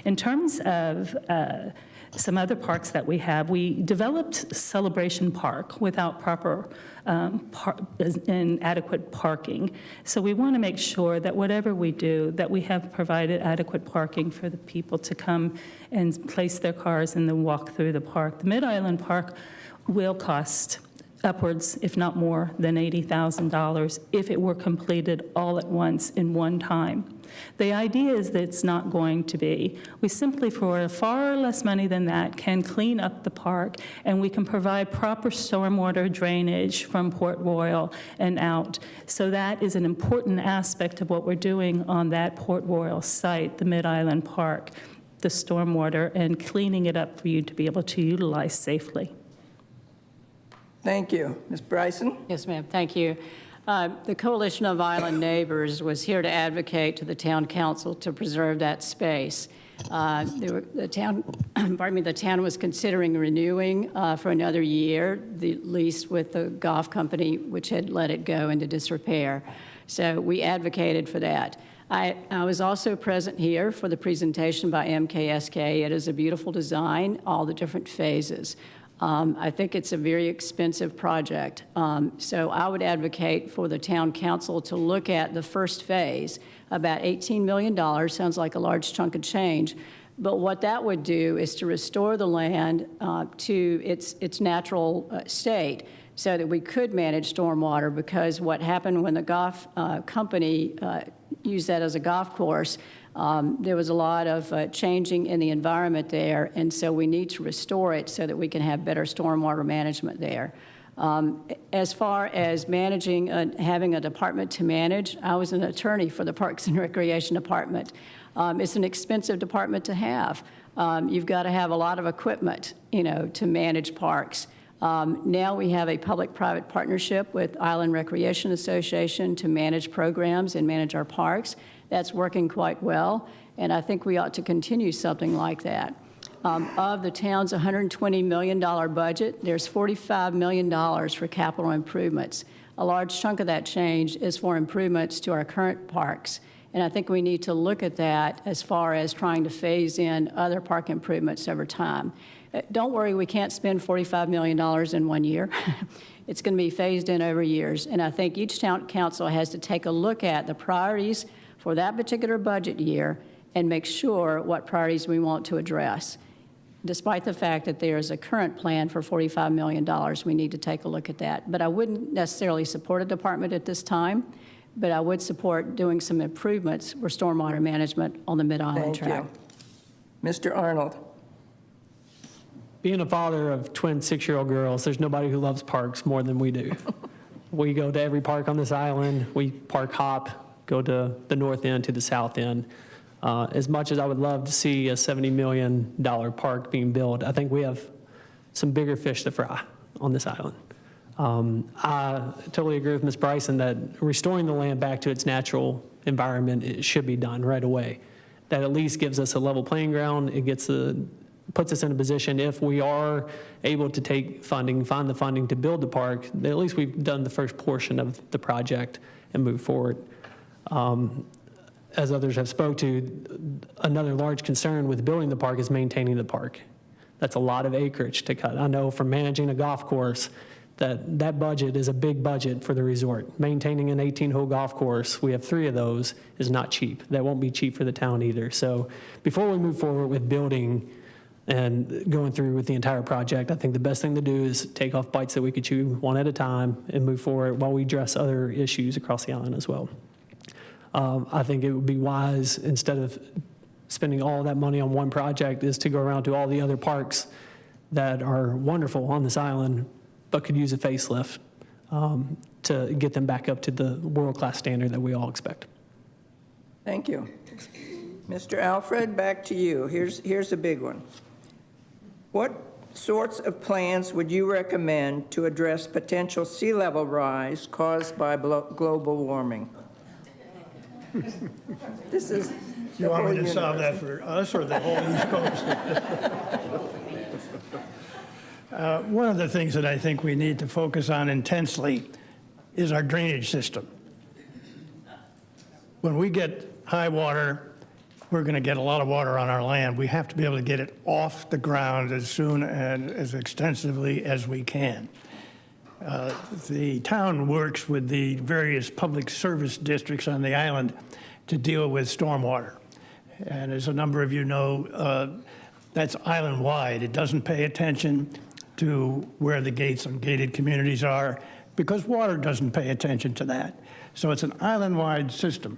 In terms of some other parks that we have, we developed Celebration Park without proper and adequate parking. So we want to make sure that whatever we do, that we have provided adequate parking for the people to come and place their cars and then walk through the park. The Mid-Island Park will cost upwards, if not more, than $80,000 if it were completed all at once in one time. The idea is that it's not going to be. We simply, for far less money than that, can clean up the park, and we can provide proper stormwater drainage from Port Royal and out. So that is an important aspect of what we're doing on that Port Royal site, the Mid-Island Park, the stormwater, and cleaning it up for you to be able to utilize safely. Thank you. Ms. Brison? Yes, ma'am. Thank you. The Coalition of Island Neighbors was here to advocate to the town council to preserve that space. The town was considering renewing for another year the lease with the golf company, which had let it go into disrepair. So we advocated for that. I was also present here for the presentation by MKSK. It is a beautiful design, all the different phases. I think it's a very expensive project. So I would advocate for the town council to look at the first phase, about $18 million, sounds like a large chunk of change. But what that would do is to restore the land to its natural state so that we could manage stormwater, because what happened when the golf company used that as a golf course, there was a lot of changing in the environment there, and so we need to restore it so that we can have better stormwater management there. As far as managing, having a department to manage, I was an attorney for the Parks and Recreation Department. It's an expensive department to have. You've got to have a lot of equipment, to manage parks. Now we have a public-private partnership with Island Recreation Association to manage programs and manage our parks. That's working quite well, and I think we ought to continue something like that. Of the town's $120 million budget, there's $45 million for capital improvements. A large chunk of that change is for improvements to our current parks, and I think we need to look at that as far as trying to phase in other park improvements over time. Don't worry, we can't spend $45 million in 1 year. It's going to be phased in over years, and I think each town council has to take a look at the priorities for that particular budget year and make sure what priorities we want to address. Despite the fact that there is a current plan for $45 million, we need to take a look at that. But I wouldn't necessarily support a department at this time, but I would support doing some improvements for stormwater management on the Mid-Island track. Thank you. Mr. Arnold? Being a father of twin 6-year-old girls, there's nobody who loves parks more than we do. We go to every park on this island. We park hop, go to the north end, to the south end. As much as I would love to see a $70 million park being built, I think we have some bigger fish to fry on this island. I totally agree with Ms. Brison that restoring the land back to its natural environment, it should be done right away. That at least gives us a level playing ground. It puts us in a position, if we are able to take funding, find the funding to build the park, at least we've done the first portion of the project and move forward. As others have spoke to, another large concern with building the park is maintaining the park. That's a lot of acreage to cut. I know from managing a golf course that budget is a big budget for the resort. Maintaining an 18-hole golf course, we have 3 of those, is not cheap. That won't be cheap for the town either. So before we move forward with building and going through with the entire project, I think the best thing to do is take off bites that we could chew one at a time and move forward while we address other issues across the island as well. I think it would be wise, instead of spending all that money on one project is to go around to all the other parks that are wonderful on this island, but could use a facelift to get them back up to the world-class standard that we all expect. Thank you. Mr. Alfred, back to you. Here's a big one. What sorts of plans would you recommend to address potential sea level rise caused by global warming? This is You want me to solve that for us or the whole East Coast? One of the things that I think we need to focus on intensely is our drainage system. When we get high water, we're going to get a lot of water on our land. We have to be able to get it off the ground as soon and as extensively as we can. The town works with the various public service districts on the island to deal with stormwater. And as a number of you know, that's island-wide. It doesn't pay attention to where the gates and gated communities are because water doesn't pay attention to that. So it's an island-wide system.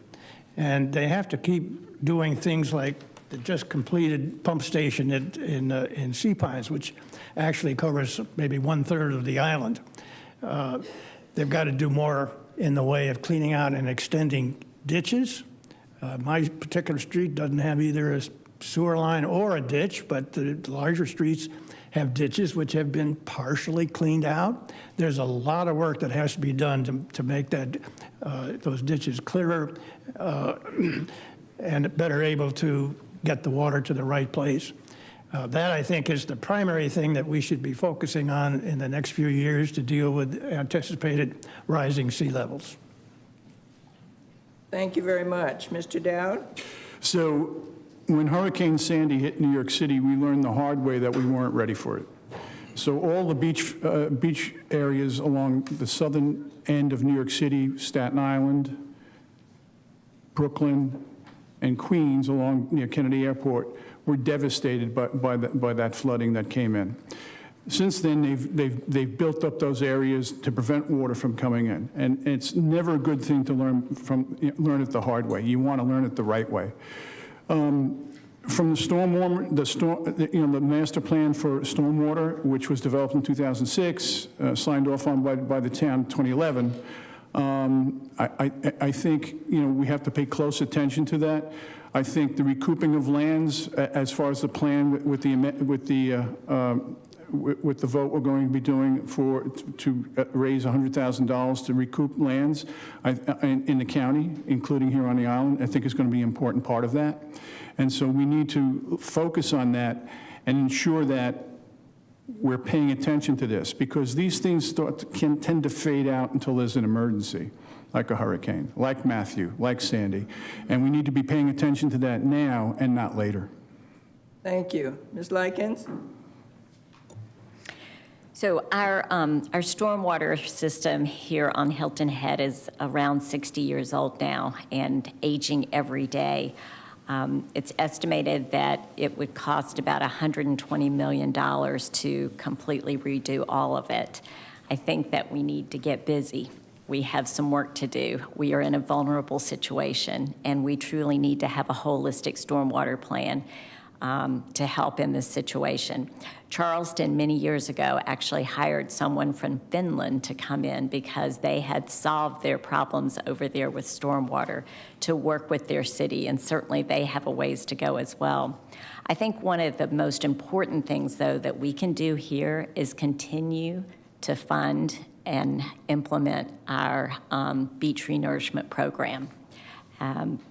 And they have to keep doing things like the just completed pump station in Sea Pines, which actually covers maybe 1/3 of the island. They've got to do more in the way of cleaning out and extending ditches. My particular street doesn't have either a sewer line or a ditch, but the larger streets have ditches which have been partially cleaned out. There's a lot of work that has to be done to make that those ditches clearer and better able to get the water to the right place. That, I think, is the primary thing that we should be focusing on in the next few years to deal with anticipated rising sea levels. Thank you very much. Mr. Dowd? So when Hurricane Sandy hit New York City, we learned the hard way that we weren't ready for it. So all the beach areas along the southern end of New York City, Staten Island, Brooklyn, and Queens along near Kennedy Airport were devastated by that flooding that came in. Since then, they've built up those areas to prevent water from coming in, and it's never a good thing to learn it the hard way. You want to learn it the right way. From the master plan for stormwater, which was developed in 2006, signed off on by the town in 2011. I think we have to pay close attention to that. I think the recouping of lands, as far as the plan with the vote we're going to be doing to raise $100,000 to recoup lands in the county, including here on the island, I think is going to be an important part of that. And so we need to focus on that and ensure that we're paying attention to this, because these things can tend to fade out until there's an emergency, like a hurricane, like Matthew, like Sandy. And we need to be paying attention to that now and not later. Thank you. Ms. Likins? So our stormwater system here on Hilton Head is around 60 years old now and aging every day. It's estimated that it would cost about $120 million to completely redo all of it. I think that we need to get busy. We have some work to do. We are in a vulnerable situation, and we truly need to have a holistic stormwater plan to help in this situation. Charleston, many years ago, actually hired someone from Finland to come in because they had solved their problems over there with stormwater to work with their city, and certainly they have a ways to go as well. I think one of the most important things, though, that we can do here is continue to fund and implement our beach renourishment program.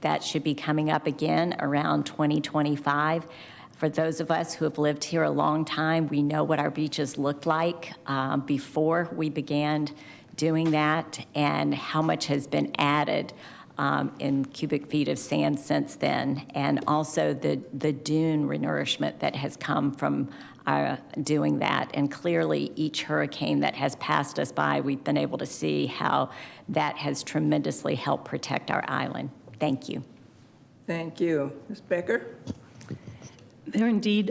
That should be coming up again around 2025. For those of us who have lived here a long time, we know what our beaches looked like before we began doing that and how much has been added in cubic feet of sand since then, and also the dune renourishment that has come from doing that. And clearly, each hurricane that has passed us by, we've been able to see how that has tremendously helped protect our island. Thank you. Thank you. Ms. Becker? There indeed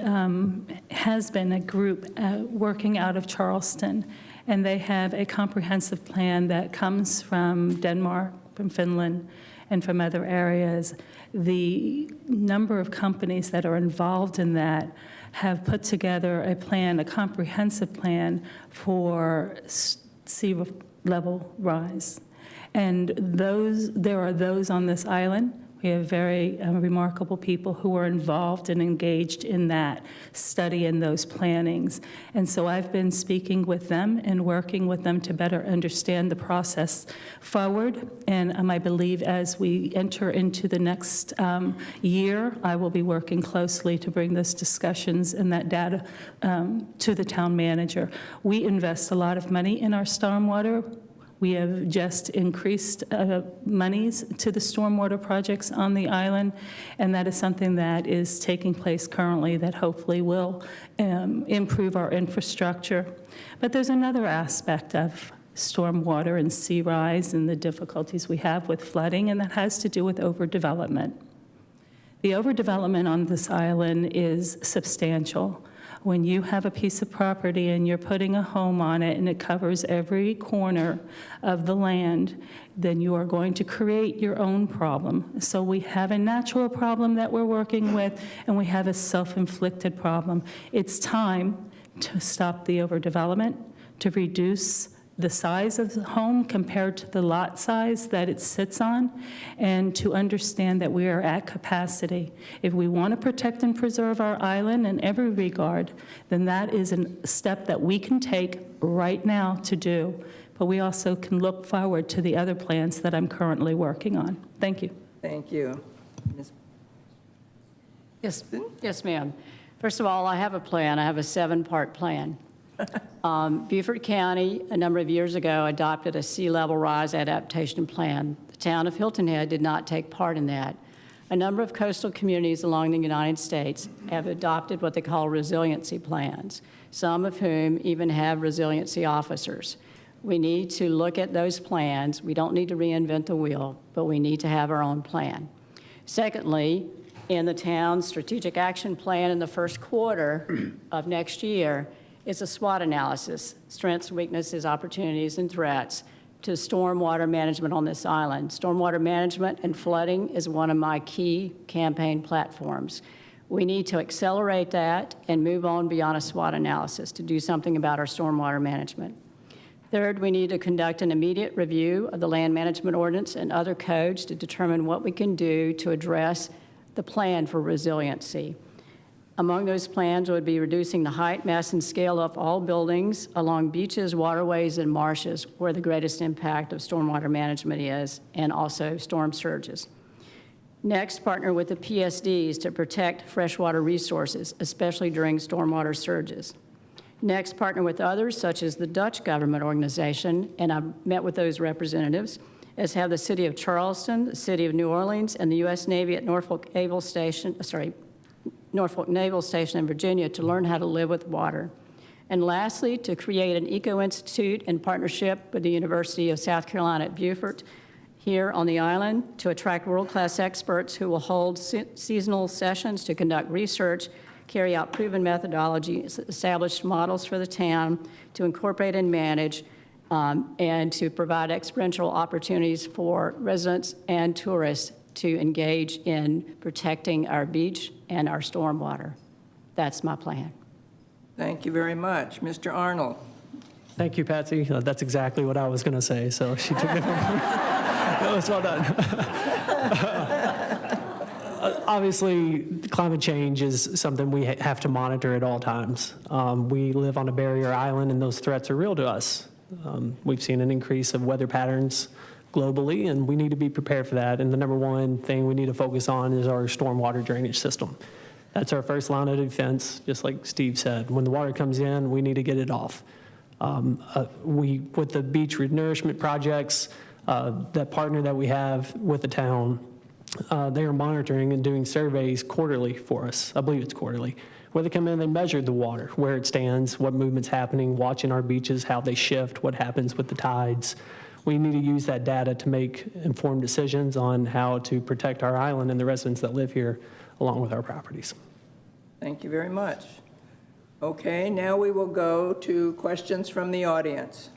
has been a group working out of Charleston, and they have a comprehensive plan that comes from Denmark, from Finland, and from other areas. The number of companies that are involved in that have put together a plan, a comprehensive plan for sea level rise. And there are those on this island. We have very remarkable people who are involved and engaged in that study and those plannings. And so I've been speaking with them and working with them to better understand the process forward. And I believe as we enter into the next year, I will be working closely to bring those discussions and that data to the town manager. We invest a lot of money in our stormwater. We have just increased monies to the stormwater projects on the island, and that is something that is taking place currently that hopefully will improve our infrastructure. But there's another aspect of stormwater and sea rise and the difficulties we have with flooding, and that has to do with overdevelopment. The overdevelopment on this island is substantial. When you have a piece of property and you're putting a home on it and it covers every corner of the land, then you are going to create your own problem. So we have a natural problem that we're working with, and we have a self-inflicted problem. It's time to stop the overdevelopment, to reduce the size of the home compared to the lot size that it sits on, and to understand that we are at capacity. If we want to protect and preserve our island in every regard, then that is a step that we can take right now to do. But we also can look forward to the other plans that I'm currently working on. Thank you. Thank you. Ms. Yes, ma'am. First of all, I have a plan. I have a 7-part plan. Beaufort County, a number of years ago, adopted a sea level rise adaptation plan. The town of Hilton Head did not take part in that. A number of coastal communities along the United States have adopted what they call resiliency plans, some of whom even have resiliency officers. We need to look at those plans. We don't need to reinvent the wheel, but we need to have our own plan. Secondly, in the town's strategic action plan in the first quarter of next year, is a SWOT analysis, strengths, weaknesses, opportunities, and threats, to stormwater management on this island. Stormwater management and flooding is one of my key campaign platforms. We need to accelerate that and move on beyond a SWOT analysis to do something about our stormwater management. Third, we need to conduct an immediate review of the land management ordinance and other codes to determine what we can do to address the plan for resiliency. Among those plans would be reducing the height, mass, and scale of all buildings along beaches, waterways, and marshes where the greatest impact of stormwater management is, and also storm surges. Next, partner with the PSDs to protect freshwater resources, especially during stormwater surges. Next, partner with others, such as the Dutch government organization, and I've met with those representatives, as have the City of Charleston, the City of New Orleans, and the U.S. Navy at Norfolk Naval Station in Virginia to learn how to live with water. And lastly, to create an eco-institute in partnership with the University of South Carolina at Beaufort here on the island to attract world-class experts who will hold seasonal sessions to conduct research, carry out proven methodologies, establish models for the town to incorporate and manage, and to provide experiential opportunities for residents and tourists to engage in protecting our beach and our stormwater. That's my plan. Thank you very much. Mr. Arnold. Thank you, Patsy. That's exactly what I was going to say, so she took it from me. That was well done. Obviously, climate change is something we have to monitor at all times. We live on a barrier island, and those threats are real to us. We've seen an increase of weather patterns globally, and we need to be prepared for that. And the number one thing we need to focus on is our stormwater drainage system. That's our first line of defense, just like Steve said. When the water comes in, we need to get it off. With the beach renourishment projects, that partner that we have with the town, they are monitoring and doing surveys quarterly for us. I believe it's quarterly, where they come in and they measure the water, where it stands, what movement's happening, watching our beaches, how they shift, what happens with the tides. We need to use that data to make informed decisions on how to protect our island and the residents that live here, along with our properties. Thank you very much. Okay, now we will go to questions from the audience.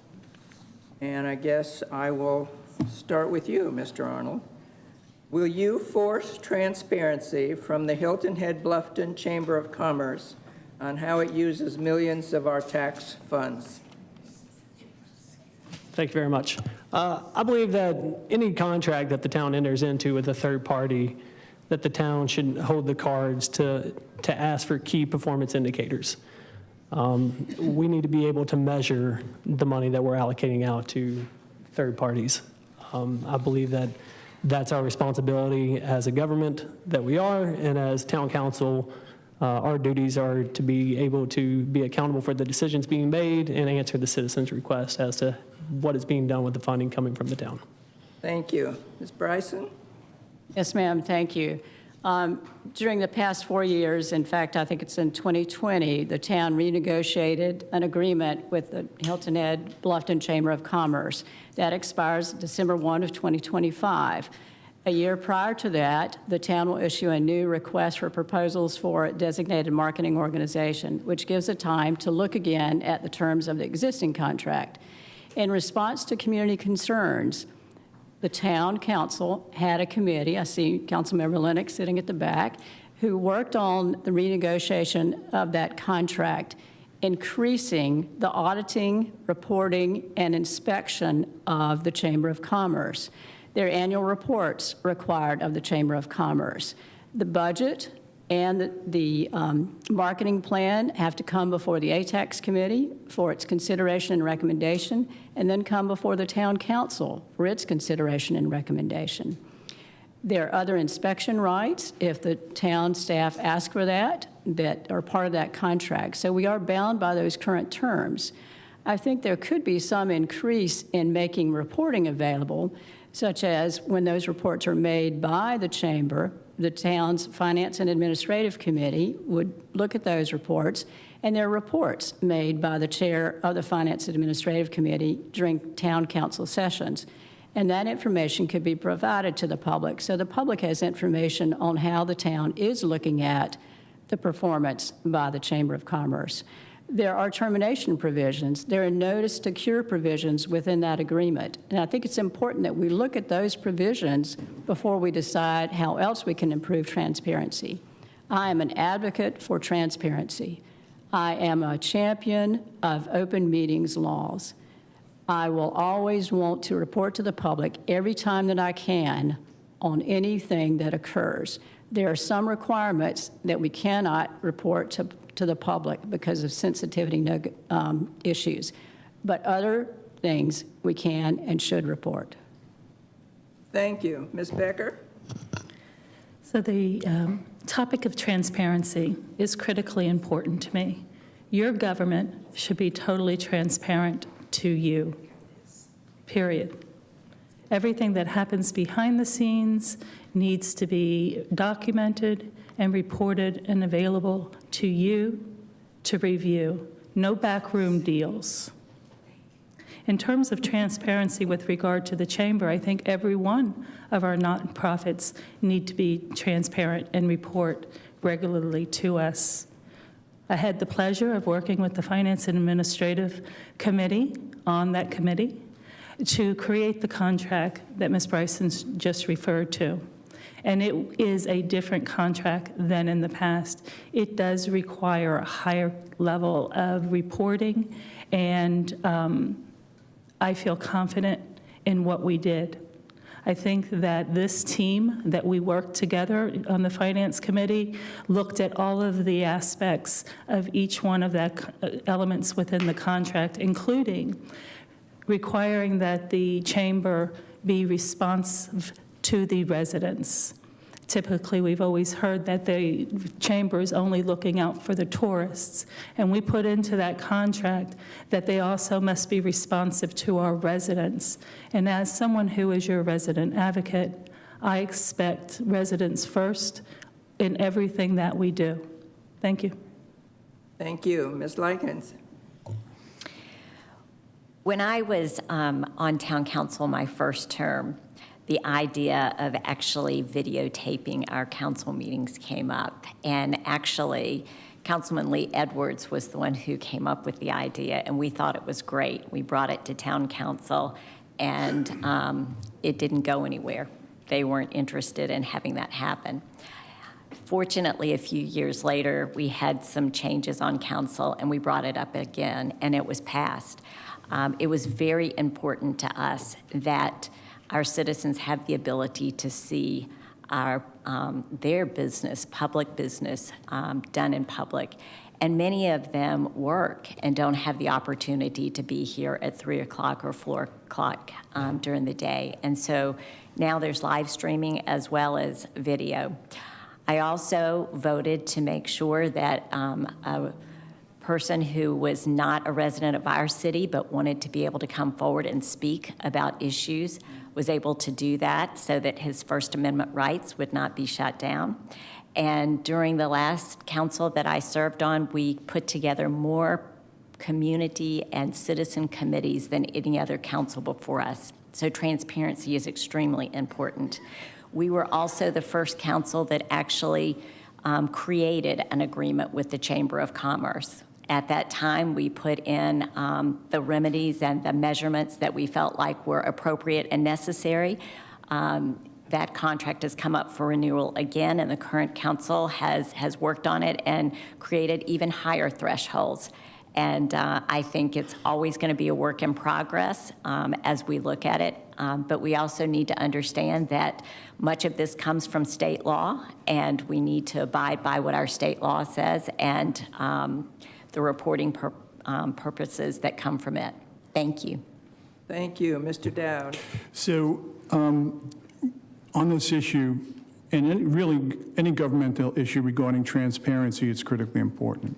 And I guess I will start with you, Mr. Arnold. Will you force transparency from the Hilton Head Bluffton Chamber of Commerce on how it uses millions of our tax funds? Thank you very much. I believe that any contract that the town enters into with a third party, that the town should hold the cards to ask for key performance indicators. We need to be able to measure the money that we're allocating out to third parties. I believe that that's our responsibility as a government that we are, and as town council, our duties are to be able to be accountable for the decisions being made and answer the citizens' request as to what is being done with the funding coming from the town. Thank you. Ms. Brison? Yes, ma'am, thank you. During the past 4 years, in fact, I think it's in 2020, the town renegotiated an agreement with the Hilton Head Bluffton Chamber of Commerce. That expires December 1 of 2025. A year prior to that, the town will issue a new request for proposals for a designated marketing organization, which gives it time to look again at the terms of the existing contract. In response to community concerns, the town council had a committee, I see Councilmember Lennox sitting at the back, who worked on the renegotiation of that contract, increasing the auditing, reporting, and inspection of the Chamber of Commerce. Their annual reports required of the Chamber of Commerce. The budget and the marketing plan have to come before the ATAX committee for its consideration and recommendation, and then come before the town council for its consideration and recommendation. There are other inspection rights if the town staff ask for that are part of that contract. So we are bound by those current terms. I think there could be some increase in making reporting available, such as when those reports are made by the chamber, the town's Finance and Administrative Committee would look at those reports, and there are reports made by the chair of the Finance and Administrative Committee during town council sessions. And that information could be provided to the public, so the public has information on how the town is looking at the performance by the Chamber of Commerce. There are termination provisions. There are notice to cure provisions within that agreement. And I think it's important that we look at those provisions before we decide how else we can improve transparency. I am an advocate for transparency. I am a champion of open meetings laws. I will always want to report to the public every time that I can on anything that occurs. There are some requirements that we cannot report to the public because of sensitivity issues, but other things we can and should report. Thank you. Ms. Becker? So the topic of transparency is critically important to me. Your government should be totally transparent to you, period. Everything that happens behind the scenes needs to be documented and reported and available to you to review. No backroom deals. In terms of transparency with regard to the chamber, I think every one of our nonprofits need to be transparent and report regularly to us. I had the pleasure of working with the Finance and Administrative Committee on that committee to create the contract that Ms. Brison just referred to. And it is a different contract than in the past. It does require a higher level of reporting, and I feel confident in what we did. I think that this team that we worked together on the Finance Committee looked at all of the aspects of each one of the elements within the contract, including requiring that the chamber be responsive to the residents. Typically, we've always heard that the chamber is only looking out for the tourists, and we put into that contract that they also must be responsive to our residents. And as someone who is your resident advocate, I expect residents first in everything that we do. Thank you. Thank you. Ms. Likins? When I was on town council my first term, the idea of actually videotaping our council meetings came up. And actually, Councilman Lee Edwards was the one who came up with the idea, and we thought it was great. We brought it to town council, and it didn't go anywhere. they weren't interested in having that happen. Fortunately, a few years later, we had some changes on council, and we brought it up again, and it was passed. It was very important to us that our citizens have the ability to see their business, public business, done in public. And many of them work and don't have the opportunity to be here at 3 o'clock or 4 o'clock during the day. And so now there's live streaming as well as video. I also voted to make sure that a person who was not a resident of our city but wanted to be able to come forward and speak about issues was able to do that so that his First Amendment rights would not be shut down. And during the last council that I served on, we put together more community and citizen committees than any other council before us. So transparency is extremely important. We were also the first council that actually created an agreement with the Chamber of Commerce. At that time, we put in the remedies and the measurements that we felt like were appropriate and necessary. That contract has come up for renewal again, and the current council has worked on it and created even higher thresholds. And I think it's always going to be a work in progress as we look at it. But we also need to understand that much of this comes from state law, and we need to abide by what our state law says and the reporting purposes that come from it. Thank you. Thank you. Mr. Dowd. So on this issue, and really any governmental issue regarding transparency, it's critically important.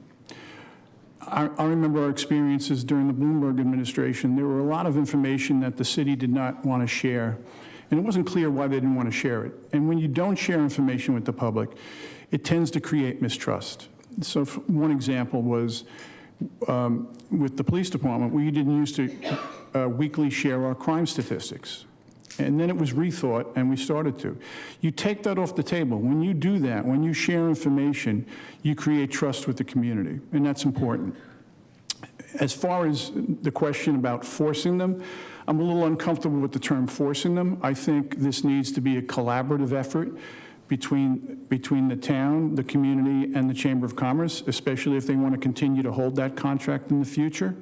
I remember our experiences during the Bloomberg administration. There were a lot of information that the city did not want to share, and it wasn't clear why they didn't want to share it. And when you don't share information with the public, it tends to create mistrust. So one example was with the police department, we didn't used to weekly share our crime statistics. And then it was rethought, and we started to. You take that off the table. When you do that, when you share information, you create trust with the community, and that's important. As far as the question about forcing them, I'm a little uncomfortable with the term forcing them. I think this needs to be a collaborative effort between the town, the community, and the Chamber of Commerce, especially if they want to continue to hold that contract in the future.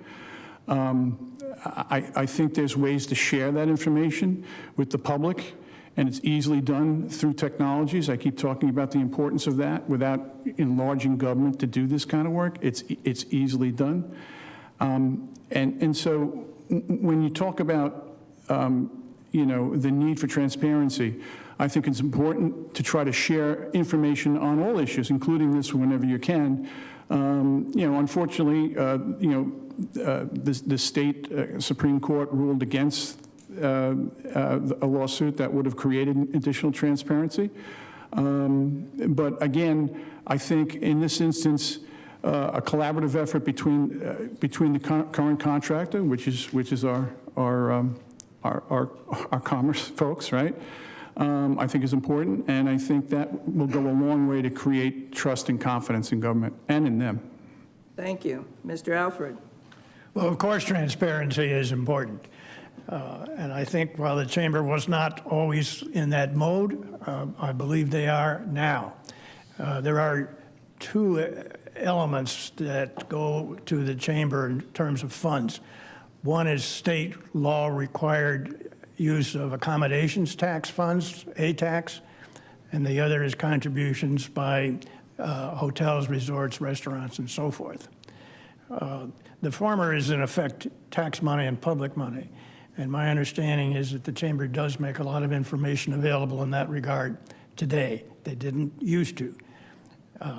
I think there's ways to share that information with the public, and it's easily done through technologies. I keep talking about the importance of that without enlarging government to do this kind of work. It's easily done. And so when you talk about, the need for transparency, I think it's important to try to share information on all issues, including this whenever you can. Unfortunately, the state Supreme Court ruled against a lawsuit that would have created additional transparency. But again, I think in this instance, a collaborative effort between the current contractor, which is our commerce folks, right? I think is important, and I think that will go a long way to create trust and confidence in government and in them. Thank you. Mr. Alfred. Well, of course, transparency is important. And I think while the chamber was not always in that mode, I believe they are now. There are two elements that go to the chamber in terms of funds. One is state law required use of accommodations tax funds, A-tax, and the other is contributions by hotels, resorts, restaurants, and so forth. The former is, in effect, tax money and public money. And my understanding is that the chamber does make a lot of information available in that regard today. They didn't used to.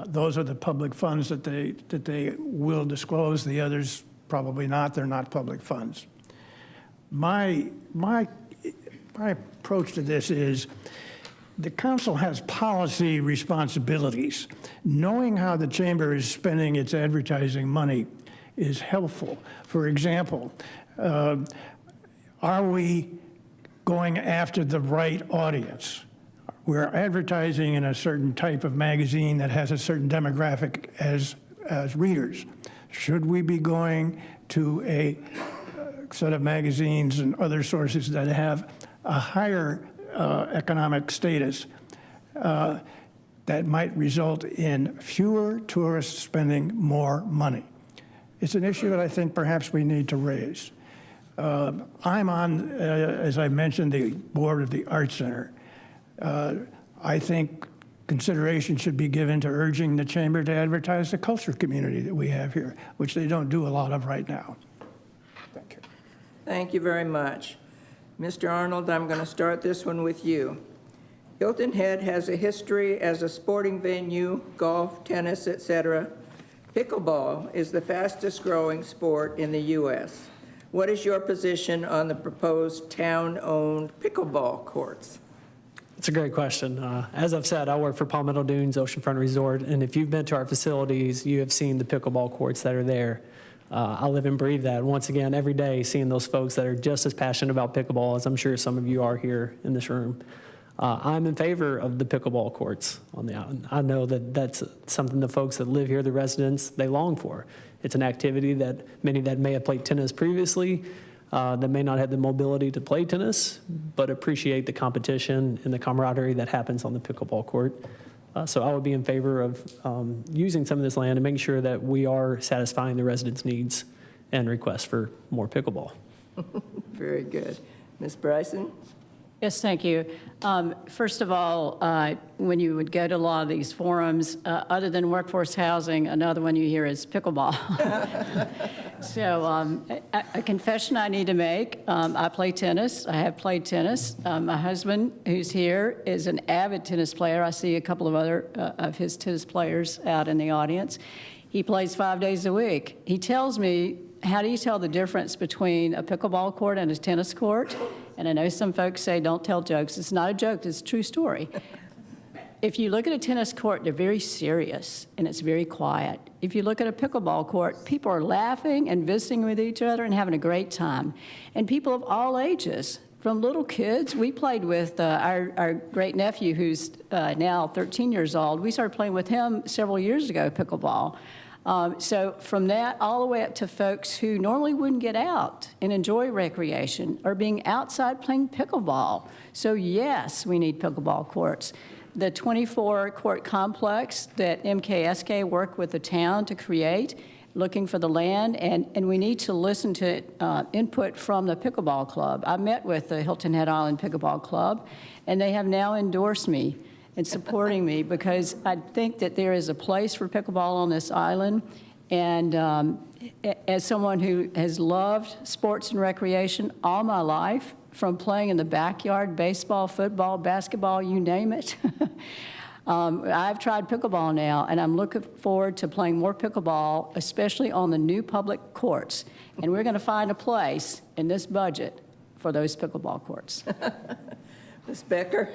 Those are the public funds that they will disclose. The others, probably not. They're not public funds. My approach to this is the council has policy responsibilities. Knowing how the chamber is spending its advertising money is helpful. For example, are we going after the right audience? We're advertising in a certain type of magazine that has a certain demographic as readers. Should we be going to a set of magazines and other sources that have a higher economic status that might result in fewer tourists spending more money. It's an issue that I think perhaps we need to raise. I'm on, as I mentioned, the board of the Arts Center. I think consideration should be given to urging the chamber to advertise the culture community that we have here, which they don't do a lot of right now. Thank you. Thank you very much. Mr. Arnold, I'm going to start this one with you. Hilton Head has a history as a sporting venue, golf, tennis, etc. Pickleball is the fastest growing sport in the U.S. What is your position on the proposed town-owned pickleball courts? It's a great question. As I've said, I work for Palmetto Dunes Oceanfront Resort, and if you've been to our facilities, you have seen the pickleball courts that are there. I live and breathe that once again every day, seeing those folks that are just as passionate about pickleball as I'm sure some of you are here in this room. I'm in favor of the pickleball courts on the island. I know that that's something the folks that live here, the residents, they long for. It's an activity that many that may have played tennis previously, that may not have the mobility to play tennis, but appreciate the competition and the camaraderie that happens on the pickleball court. So I would be in favor of using some of this land and making sure that we are satisfying the residents' needs and requests for more pickleball. Very good. Ms. Brison? Yes, thank you. First of all, when you would go to a lot of these forums, other than workforce housing, another one you hear is pickleball. So a confession I need to make, I play tennis. I have played tennis. My husband, who's here, is an avid tennis player. I see a couple of other of his tennis players out in the audience. He plays 5 days a week. He tells me, how do you tell the difference between a pickleball court and a tennis court? And I know some folks say, don't tell jokes. It's not a joke, it's a true story. If you look at a tennis court, they're very serious and it's very quiet. If you look at a pickleball court, people are laughing and visiting with each other and having a great time. And people of all ages, from little kids, we played with our great nephew who's now 13 years old. We started playing with him several years ago, pickleball. So from that all the way up to folks who normally wouldn't get out and enjoy recreation are being outside playing pickleball. So yes, we need pickleball courts. The 24-court complex that MKSK worked with the town to create, looking for the land, and we need to listen to input from the pickleball club. I met with the Hilton Head Island Pickleball Club, and they have now endorsed me and supporting me because I think that there is a place for pickleball on this island. And as someone who has loved sports and recreation all my life, from playing in the backyard, baseball, football, basketball, you name it, I've tried pickleball now, and I'm looking forward to playing more pickleball, especially on the new public courts. And we're going to find a place in this budget for those pickleball courts. Ms. Becker?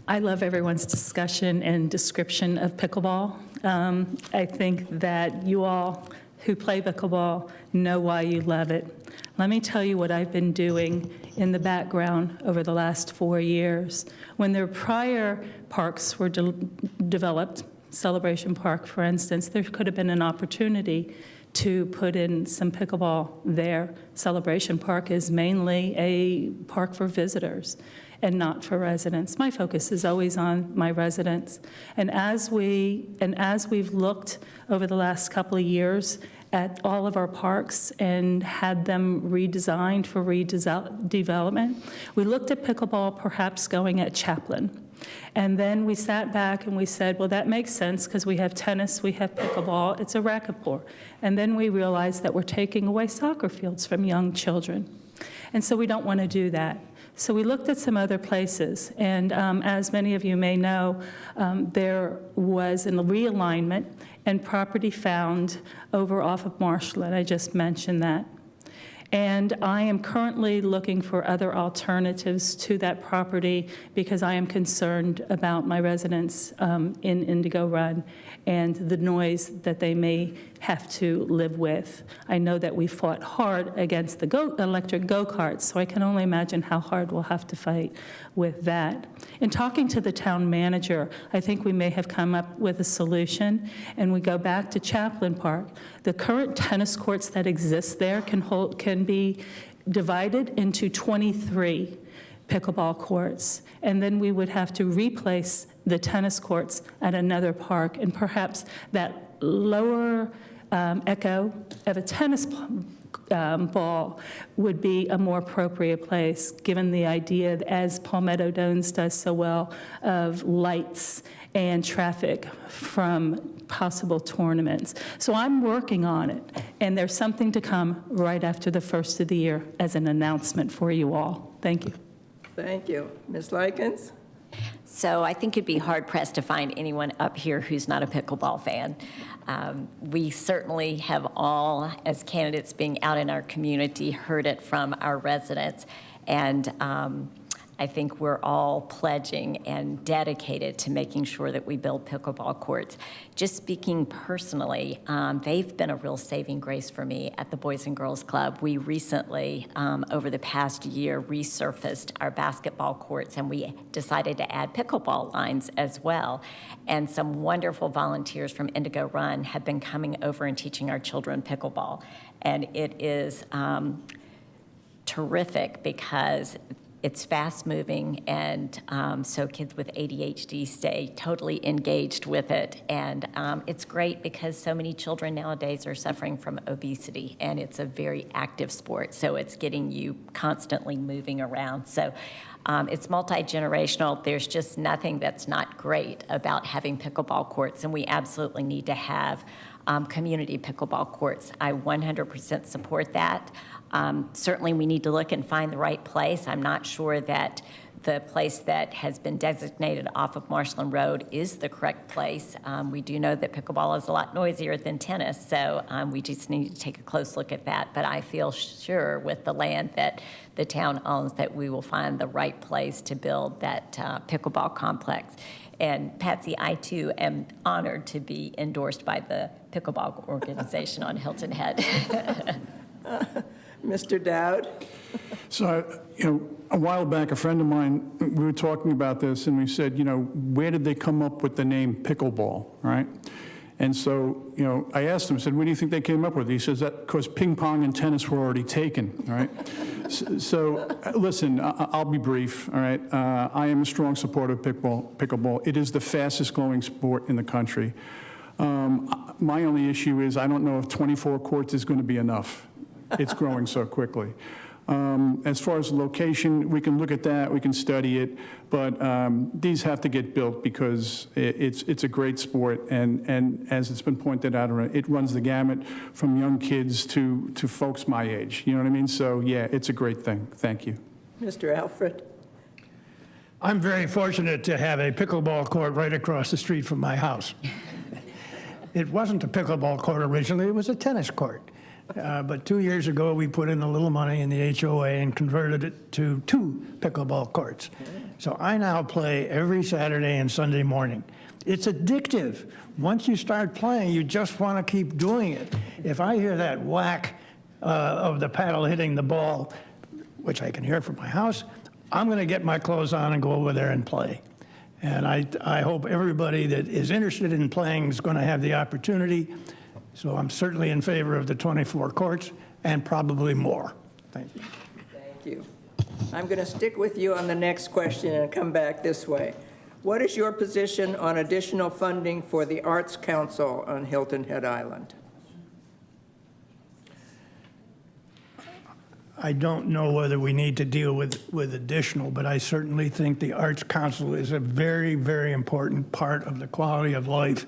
I love everyone's discussion and description of pickleball. I think that you all who play pickleball know why you love it. Let me tell you what I've been doing in the background over the last 4 years. When their prior parks were developed, Celebration Park, for instance, there could have been an opportunity to put in some pickleball there. Celebration Park is mainly a park for visitors and not for residents. My focus is always on my residents. And as we've looked over the last couple of years at all of our parks and had them redesigned for redevelopment, we looked at pickleball perhaps going at Chaplin. And then we sat back and we said, well, that makes sense because we have tennis, we have pickleball, it's a racquetball. And then we realized that we're taking away soccer fields from young children. And so we don't want to do that. So we looked at some other places, and as many of you may know, there was a realignment and property found over off of Marshland. I just mentioned that. And I am currently looking for other alternatives to that property because I am concerned about my residents in Indigo Run and the noise that they may have to live with. I know that we fought hard against the electric go-karts, so I can only imagine how hard we'll have to fight with that. In talking to the town manager, I think we may have come up with a solution, and we go back to Chaplin Park. The current tennis courts that exist there can be divided into 23. pickleball courts, and then we would have to replace the tennis courts at another park, and perhaps that lower echo of a tennis ball would be a more appropriate place, given the idea, as Palmetto Domes does so well, of lights and traffic from possible tournaments. So I'm working on it, and there's something to come right after the first of the year as an announcement for you all. Thank you. Thank you. Ms. Likins? So I think it'd be hard-pressed to find anyone up here who's not a pickleball fan. We certainly have all, as candidates being out in our community, heard it from our residents, and I think we're all pledging and dedicated to making sure that we build pickleball courts. Just speaking personally, they've been a real saving grace for me at the Boys and Girls Club. We recently, over the past year, resurfaced our basketball courts, and we decided to add pickleball lines as well. And some wonderful volunteers from Indigo Run have been coming over and teaching our children pickleball. And it is terrific because it's fast-moving, and so kids with ADHD stay totally engaged with it. And it's great because so many children nowadays are suffering from obesity, and it's a very active sport, so it's getting you constantly moving around. So it's multi-generational. There's just nothing that's not great about having pickleball courts, and we absolutely need to have community pickleball courts. I 100% support that. Certainly, we need to look and find the right place. I'm not sure that the place that has been designated off of Marshland Road is the correct place. We do know that pickleball is a lot noisier than tennis, so we just need to take a close look at that. But I feel sure with the land that the town owns that we will find the right place to build that pickleball complex. And Patsy, I too am honored to be endorsed by the pickleball organization on Hilton Head. Mr. Dowd? So, a while back, a friend of mine, we were talking about this, and we said, where did they come up with the name pickleball, right? And so, I asked him, I said, what do you think they came up with? He says, that because ping pong and tennis were already taken, all right? So, listen, I'll be brief, all right? I am a strong supporter of pickleball. It is the fastest growing sport in the country. My only issue is I don't know if 24 courts is going to be enough. It's growing so quickly. As far as location, we can look at that, we can study it, but these have to get built because it's a great sport, and as it's been pointed out, it runs the gamut from young kids to folks my age. You know what I mean? So yeah, it's a great thing. Thank you. Mr. Alfred? I'm very fortunate to have a pickleball court right across the street from my house. It wasn't a pickleball court originally, it was a tennis court. But 2 years ago, we put in a little money in the HOA and converted it to 2 pickleball courts. So I now play every Saturday and Sunday morning. It's addictive. Once you start playing, you just want to keep doing it. If I hear that whack of the paddle hitting the ball, which I can hear from my house, I'm going to get my clothes on and go over there and play. And I hope everybody that is interested in playing is going to have the opportunity. So I'm certainly in favor of the 24 courts and probably more. Thank you. Thank you. I'm going to stick with you on the next question and come back this way. What is your position on additional funding for the Arts Council on Hilton Head Island? I don't know whether we need to deal with additional, but I certainly think the Arts Council is a very, very important part of the quality of life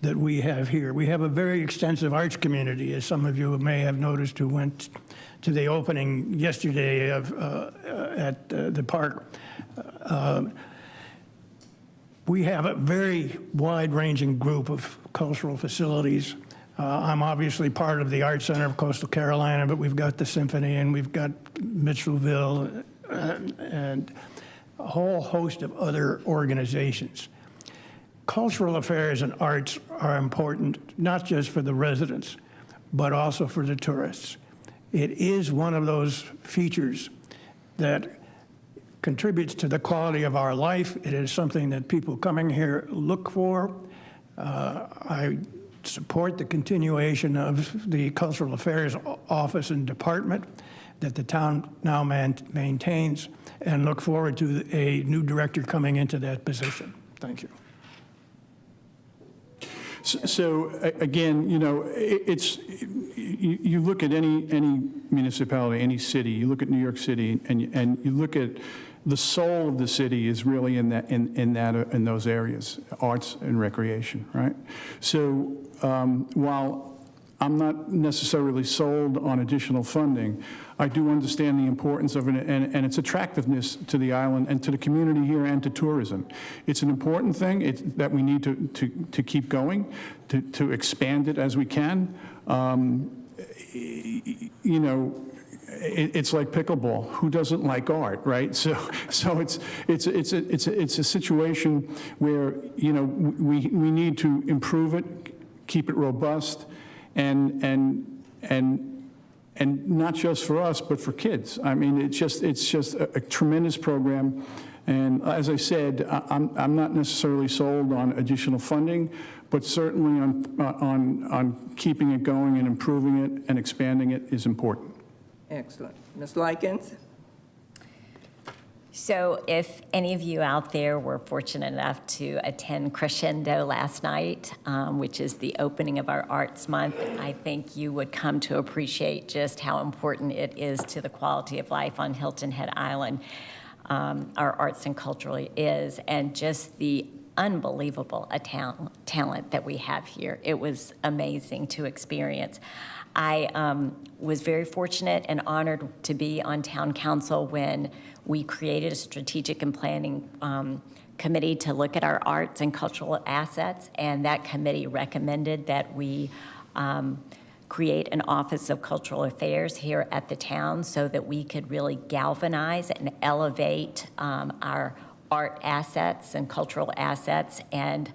that we have here. We have a very extensive arts community, as some of you may have noticed who went to the opening yesterday at the park. We have a very wide-ranging group of cultural facilities. I'm obviously part of the Art Center of Coastal Carolina, but we've got the Symphony, and we've got Mitchellville, and a whole host of other organizations. Cultural affairs and arts are important, not just for the residents, but also for the tourists. It is one of those features that contributes to the quality of our life. It is something that people coming here look for. I support the continuation of the Cultural Affairs Office and Department, that the town now maintains, and look forward to a new director coming into that position. Thank you. So again, you know, you look at any municipality, any city, you look at New York City, and you look at the soul of the city is really in those areas, arts and recreation, right? So while I'm not necessarily sold on additional funding, I do understand the importance of it and its attractiveness to the island and to the community here and to tourism. It's an important thing that we need to keep going, to expand it as we can. You know, it's like pickleball. Who doesn't like art, right? So it's a situation where, you know, we need to improve it, keep it robust, and not just for us, but for kids. I mean, it's just a tremendous program. And as I said, I'm not necessarily sold on additional funding, but certainly on keeping it going and improving it and expanding it is important. Excellent. Ms. Likins? So if any of you out there were fortunate enough to attend Crescendo last night, which is the opening of our Arts Month, I think you would come to appreciate just how important it is to the quality of life on Hilton Head Island. Our arts and cultural is, and just the unbelievable talent that we have here. It was amazing to experience. I was very fortunate and honored to be on town council when we created a strategic and planning committee to look at our arts and cultural assets, and that committee recommended that we create an Office of Cultural Affairs here at the town so that we could really galvanize and elevate our art assets and cultural assets, and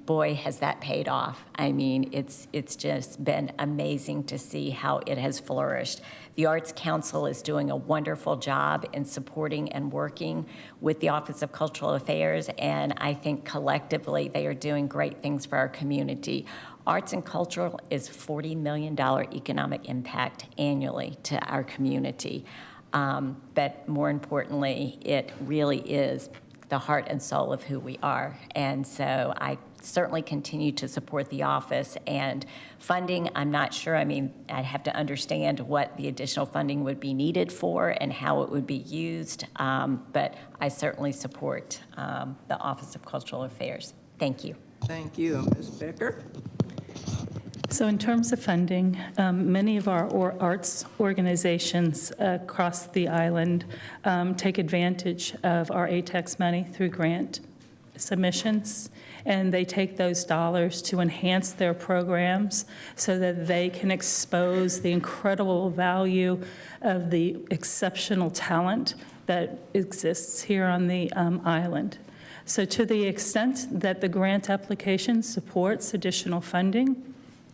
boy, has that paid off. I mean, it's just been amazing to see how it has flourished. The Arts Council is doing a wonderful job in supporting and working with the Office of Cultural Affairs, and I think collectively they are doing great things for our community. Arts and cultural is $40 million economic impact annually to our community. But more importantly, it really is the heart and soul of who we are. And so I certainly continue to support the office. And funding, I'm not sure. I mean, I'd have to understand what the additional funding would be needed for and how it would be used. But I certainly support the Office of Cultural Affairs. Thank you. Thank you. Ms. Becker? So in terms of funding, many of our arts organizations across the island take advantage of our ATEX money through grant submissions, and they take those dollars to enhance their programs so that they can expose the incredible value of the exceptional talent that exists here on the island. So to the extent that the grant application supports additional funding,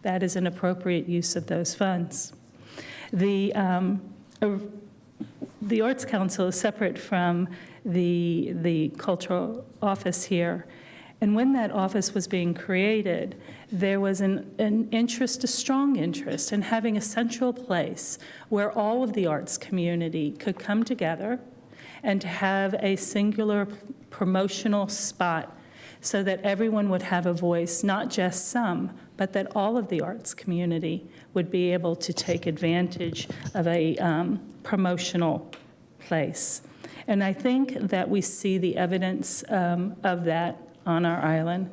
that is an appropriate use of those funds. The Arts Council is separate from the cultural office here. And when that office was being created, there was an interest, a strong interest in having a central place where all of the arts community could come together and to have a singular promotional spot so that everyone would have a voice, not just some, but that all of the arts community would be able to take advantage of a promotional place. And I think that we see the evidence of that on our island.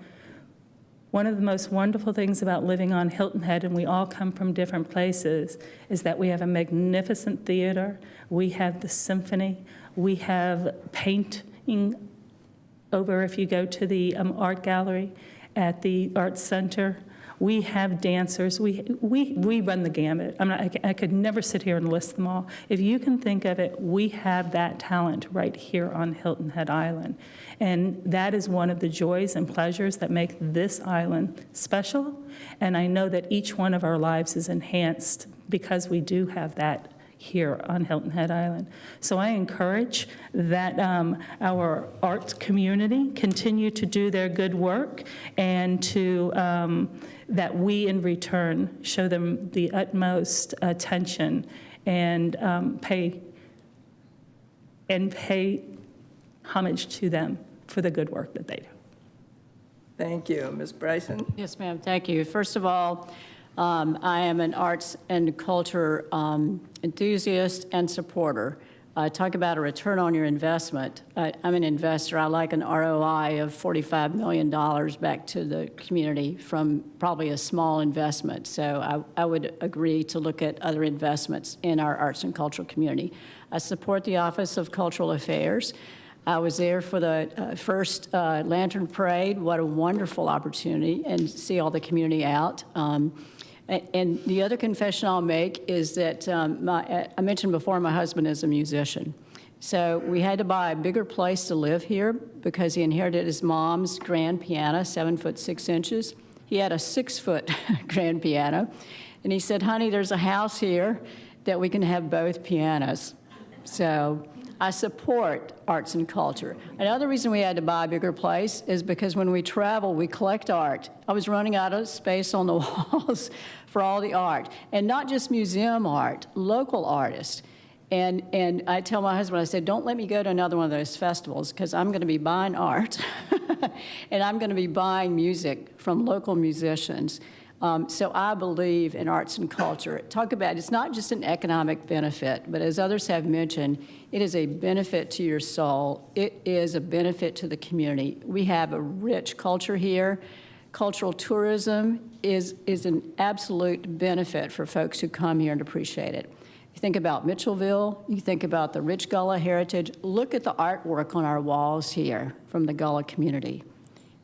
One of the most wonderful things about living on Hilton Head, and we all come from different places, is that we have a magnificent theater, we have the symphony, we have painting over if you go to the art gallery at the Arts Center. We have dancers. We run the gamut. I could never sit here and list them all. If you can think of it, we have that talent right here on Hilton Head Island. And that is one of the joys and pleasures that make this island special. And I know that each one of our lives is enhanced because we do have that here on Hilton Head Island. So I encourage that our arts community continue to do their good work, and to that we in return show them the utmost attention and pay homage to them for the good work that they do. Thank you. Ms. Brison? Yes, ma'am, thank you. First of all, I am an arts and culture enthusiast and supporter. Talk about a return on your investment. I'm an investor. I like an ROI of $45 million back to the community from probably a small investment. So I would agree to look at other investments in our arts and cultural community. I support the Office of Cultural Affairs. I was there for the first Lantern Parade. What a wonderful opportunity, and see all the community out. And the other confession I'll make is that I mentioned before, my husband is a musician. So we had to buy a bigger place to live here because he inherited his mom's grand piano, 7 foot 6 inches. He had a 6 foot grand piano. And he said, honey, there's a house here that we can have both pianos. So I support arts and culture. Another reason we had to buy a bigger place is because when we travel, we collect art. I was running out of space on the walls for all the art, and not just museum art, local artists. And I tell my husband, I said, don't let me go to another one of those festivals, because I'm going to be buying art, and I'm going to be buying music from local musicians. So I believe in arts and culture. Talk about, it's not just an economic benefit, but as others have mentioned, it is a benefit to your soul. It is a benefit to the community. We have a rich culture here. Cultural tourism is an absolute benefit for folks who come here and appreciate it. You think about Mitchellville, you think about the rich Gullah heritage. Look at the artwork on our walls here from the Gullah community.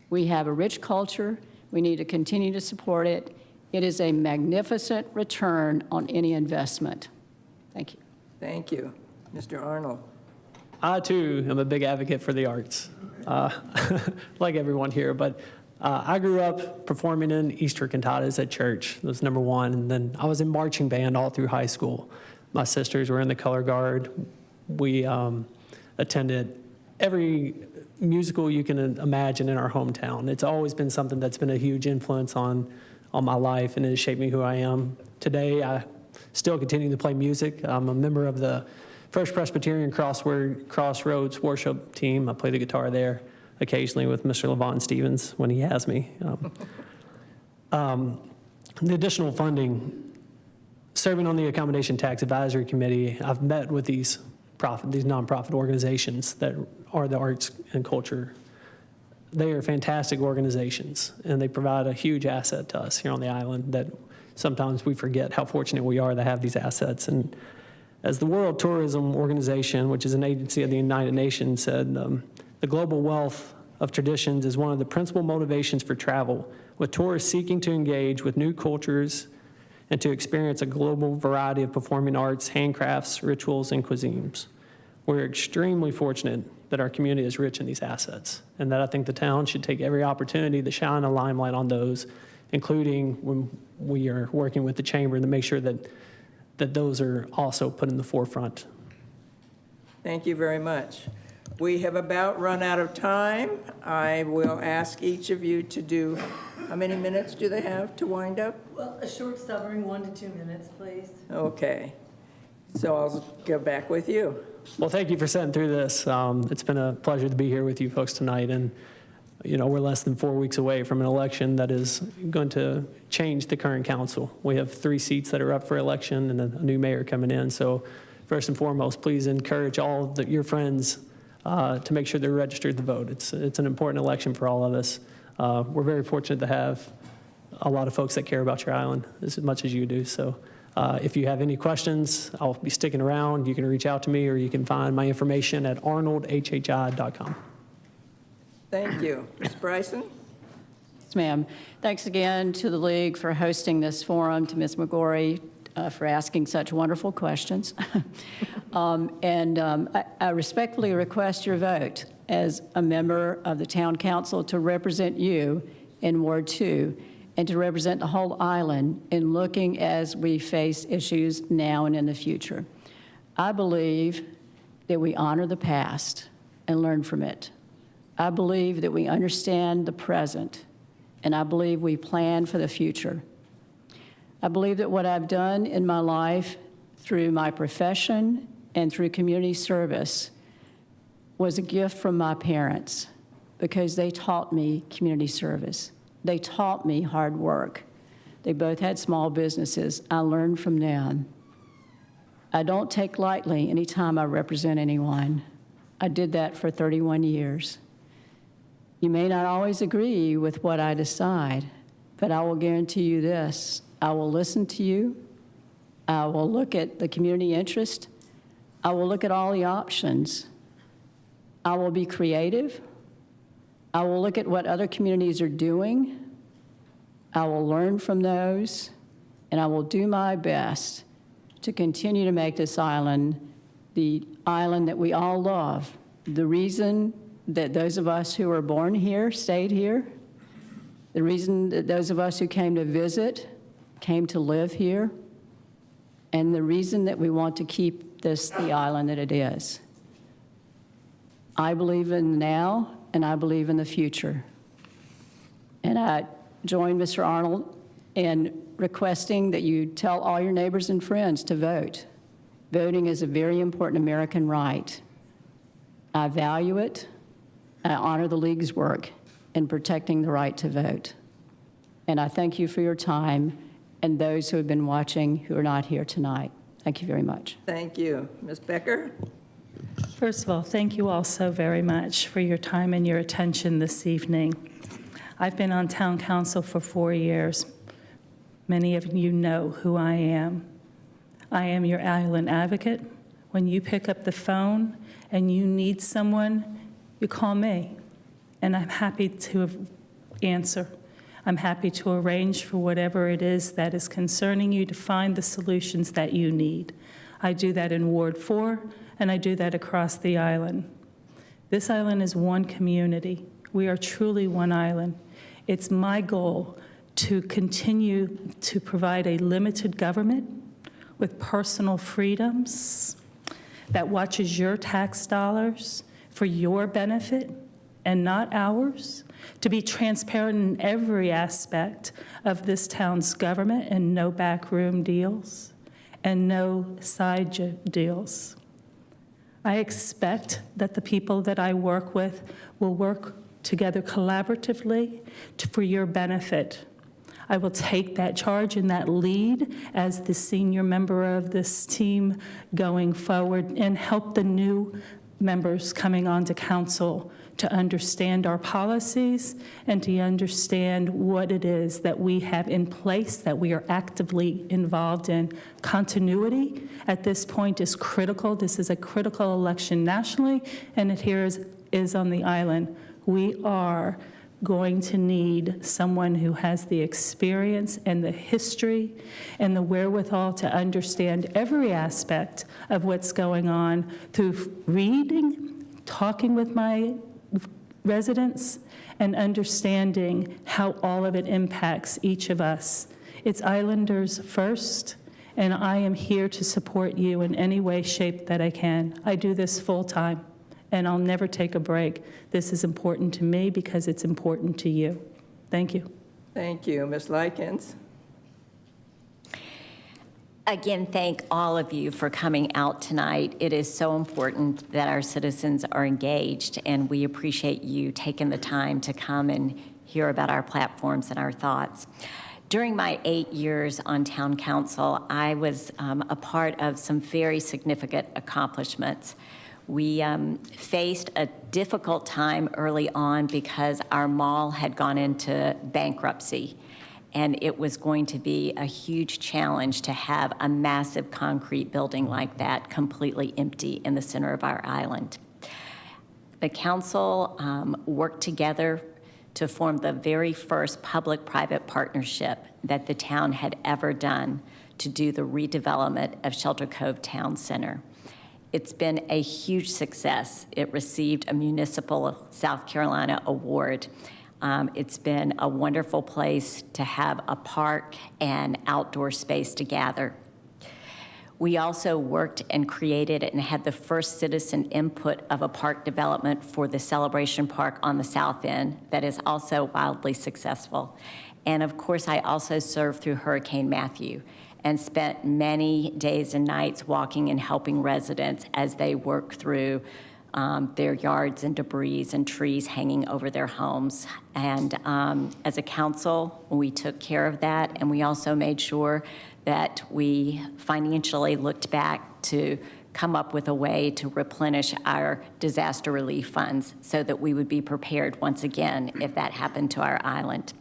We have a rich culture. We need to continue to support it. It is a magnificent return on any investment. Thank you. Thank you. Mr. Arnold? I, too, am a big advocate for the arts, like everyone here. But I grew up performing in Easter cantatas at church. That was number one. And then I was in marching band all through high school. My sisters were in the color guard. We attended every musical you can imagine in our hometown. It's always been something that's been a huge influence on my life, and it has shaped me who I am. Today, I still continue to play music. I'm a member of the First Presbyterian Crossroads worship team. I play the guitar there occasionally with Mr. Levon Stevens when he has me. The additional funding, serving on the Accommodation Tax Advisory Committee, I've met with these nonprofit organizations that are the arts and culture. They are fantastic organizations, and they provide a huge asset to us here on the island that sometimes we forget how fortunate we are to have these assets. And as the World Tourism Organization, which is an agency of the United Nations, said, the global wealth of traditions is one of the principal motivations for travel, with tourists seeking to engage with new cultures and to experience a global variety of performing arts, handcrafts, rituals, and cuisines. We're extremely fortunate that our community is rich in these assets, and that I think the town should take every opportunity to shine a limelight on those, including when we are working with the chamber to make sure that those are also put in the forefront. Thank you very much. We have about run out of time. I will ask each of you to do, how many minutes do they have to wind up? Well, a short summary, 1 to 2 minutes, please. Okay. So I'll go back with you. Well, thank you for sitting through this. It's been a pleasure to be here with you folks tonight. And, we're less than 4 weeks away from an election that is going to change the current council. We have 3 seats that are up for election and a new mayor coming in. So first and foremost, please encourage all of your friends to make sure they're registered to vote. It's an important election for all of us. We're very fortunate to have a lot of folks that care about your island as much as you do. So if you have any questions, I'll be sticking around. You can reach out to me, or you can find my information at arnoldhhi.com. Thank you. Ms. Brison? Yes, ma'am. Thanks again to the League for hosting this forum, to Ms. McGorry for asking such wonderful questions. I respectfully request your vote as a member of the Town Council to represent you in Ward 2 and to represent the whole island in looking as we face issues now and in the future. I believe that we honor the past and learn from it. I believe that we understand the present, and I believe we plan for the future. I believe that what I've done in my life through my profession and through community service was a gift from my parents because they taught me community service. They taught me hard work. They both had small businesses. I learned from them. I don't take lightly any time I represent anyone. I did that for 31 years. You may not always agree with what I decide, but I will guarantee you this. I will listen to you. I will look at the community interest. I will look at all the options. I will be creative. I will look at what other communities are doing. I will learn from those, and I will do my best to continue to make this island the island that we all love. The reason that those of us who were born here stayed here, the reason that those of us who came to visit came to live here, and the reason that we want to keep this the island that it is. I believe in now, and I believe in the future. And I join Mr. Arnold in requesting that you tell all your neighbors and friends to vote. Voting is a very important American right. I value it. I honor the League's work in protecting the right to vote. And I thank you for your time and those who have been watching who are not here tonight. Thank you very much. Thank you. Ms. Becker? First of all, thank you all so very much for your time and your attention this evening. I've been on town council for 4 years. Many of you know who I am. I am your island advocate. When you pick up the phone and you need someone, you call me, and I'm happy to answer. I'm happy to arrange for whatever it is that is concerning you to find the solutions that you need. I do that in Ward 4, and I do that across the island. This island is one community. We are truly one island. It's my goal to continue to provide a limited government with personal freedoms that watches your tax dollars for your benefit and not ours, to be transparent in every aspect of this town's government and no backroom deals and no side deals. I expect that the people that I work with will work together collaboratively for your benefit. I will take that charge and that lead as the senior member of this team going forward and help the new members coming onto council to understand our policies and to understand what it is that we have in place that we are actively involved in. Continuity at this point is critical. This is a critical election nationally, and it here is on the island. We are going to need someone who has the experience and the history and the wherewithal to understand every aspect of what's going on through reading, talking with my residents, and understanding how all of it impacts each of us. It's Islanders first, and I am here to support you in any way, shape that I can. I do this full time, and I'll never take a break. This is important to me because it's important to you. Thank you. Thank you. Ms. Likins? Again, thank all of you for coming out tonight. It is so important that our citizens are engaged, and we appreciate you taking the time to come and hear about our platforms and our thoughts. During my 8 years on town council, I was a part of some very significant accomplishments. We faced a difficult time early on because our mall had gone into bankruptcy, and it was going to be a huge challenge to have a massive concrete building like that completely empty in the center of our island. The council worked together to form the very first public-private partnership that the town had ever done to do the redevelopment of Shelter Cove Town Center. It's been a huge success. It received a Municipal South Carolina award. It's been a wonderful place to have a park and outdoor space to gather. We also worked and created and had the first citizen input of a park development for the Celebration Park on the south end that is also wildly successful. And of course, I also served through Hurricane Matthew and spent many days and nights walking and helping residents as they work through their yards and debris and trees hanging over their homes. And as a council, we took care of that, and we also made sure that we financially looked back to come up with a way to replenish our disaster relief funds so that we would be prepared once again if that happened to our island.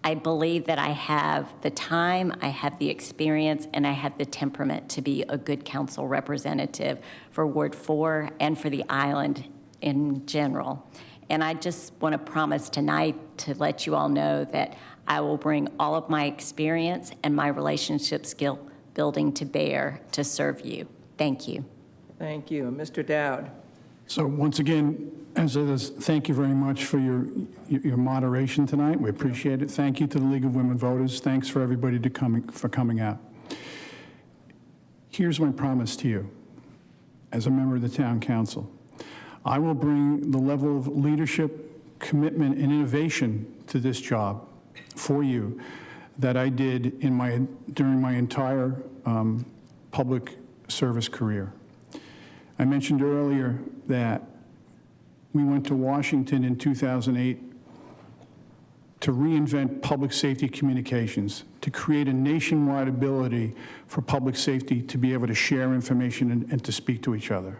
I believe that I have the time, I have the experience, and I have the temperament to be a good council representative for Ward 4 and for the island in general. And I just want to promise tonight to let you all know that I will bring all of my experience and my relationship skill building to bear to serve you. Thank you. Thank you. Mr. Dowd. So once again, as it is, thank you very much for your moderation tonight. We appreciate it. Thank you to the League of Women Voters. Thanks for everybody for coming out. Here's my promise to you as a member of the Town Council. I will bring the level of leadership, commitment, and innovation to this job for you that I did during my entire public service career. I mentioned earlier that we went to Washington in 2008 to reinvent public safety communications, to create a nationwide ability for public safety to be able to share information and to speak to each other.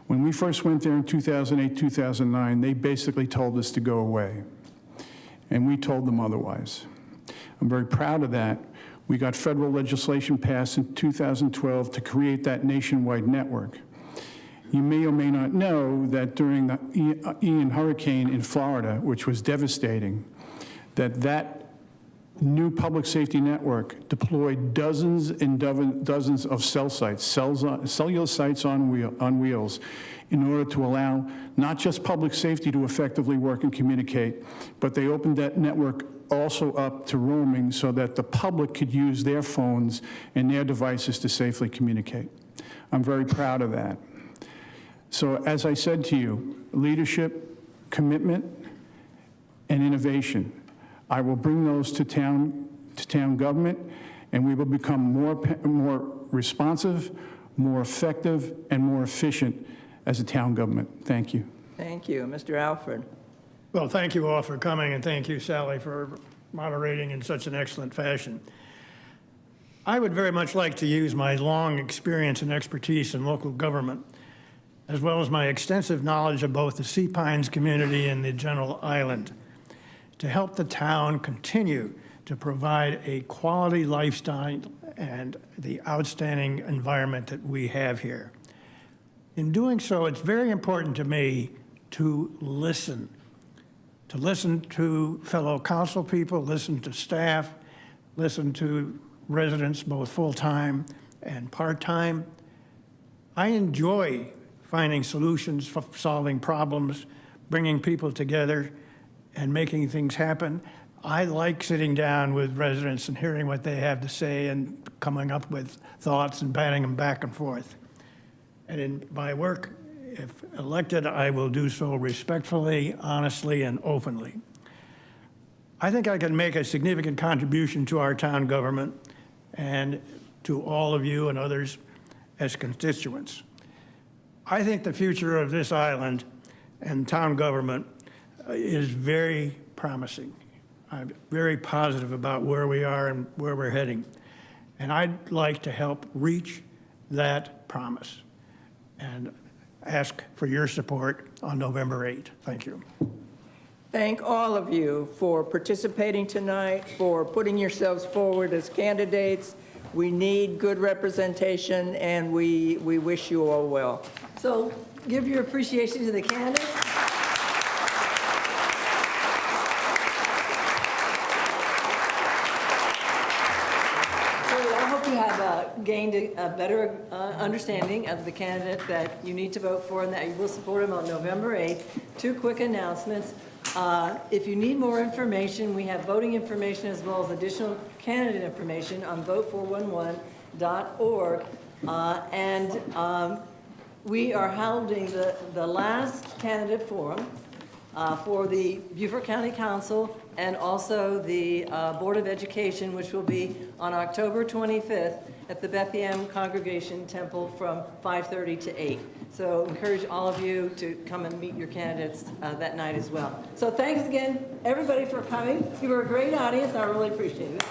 When we first went there in 2008, 2009, they basically told us to go away, and we told them otherwise. I'm very proud of that. We got federal legislation passed in 2012 to create that nationwide network. You may or may not know that during the Ian hurricane in Florida, which was devastating, that new public safety network deployed dozens and dozens of cellular sites on wheels in order to allow not just public safety to effectively work and communicate, but they opened that network also up to roaming so that the public could use their phones and their devices to safely communicate. I'm very proud of that. So as I said to you, leadership, commitment, and innovation. I will bring those to town government, and we will become more responsive, more effective, and more efficient as a town government. Thank you. Thank you. Mr. Alfred. Well, thank you all for coming, and thank you, Sally, for moderating in such an excellent fashion. I would very much like to use my long experience and expertise in local government, as well as my extensive knowledge of both the Sea Pines community and the general island, to help the town continue to provide a quality lifestyle and the outstanding environment that we have here. In doing so, it's very important to me to listen to fellow council people, listen to staff, listen to residents, both full-time and part-time. I enjoy finding solutions for solving problems, bringing people together, and making things happen. I like sitting down with residents and hearing what they have to say and coming up with thoughts and batting them back and forth. And in my work, if elected, I will do so respectfully, honestly, and openly. I think I can make a significant contribution to our town government and to all of you and others as constituents. I think the future of this island and town government is very promising. I'm very positive about where we are and where we're heading. And I'd like to help reach that promise and ask for your support on November 8th. Thank you. Thank all of you for participating tonight, for putting yourselves forward as candidates. We need good representation, and we wish you all well. So give your appreciation to the candidates. I hope you have gained a better understanding of the candidate that you need to vote for and that you will support him on November 8th. Two quick announcements. If you need more information, we have voting information as well as additional candidate information on Vote 411 We are holding the last candidate forum for the Beaufort County Council and also the Board of Education, which will be on October 25th at the Bethlehem Congregation Temple from 5:30 to 8. So encourage all of you to come and meet your candidates that night as well. So thanks again, everybody, for coming. You were a great audience. I really appreciate it.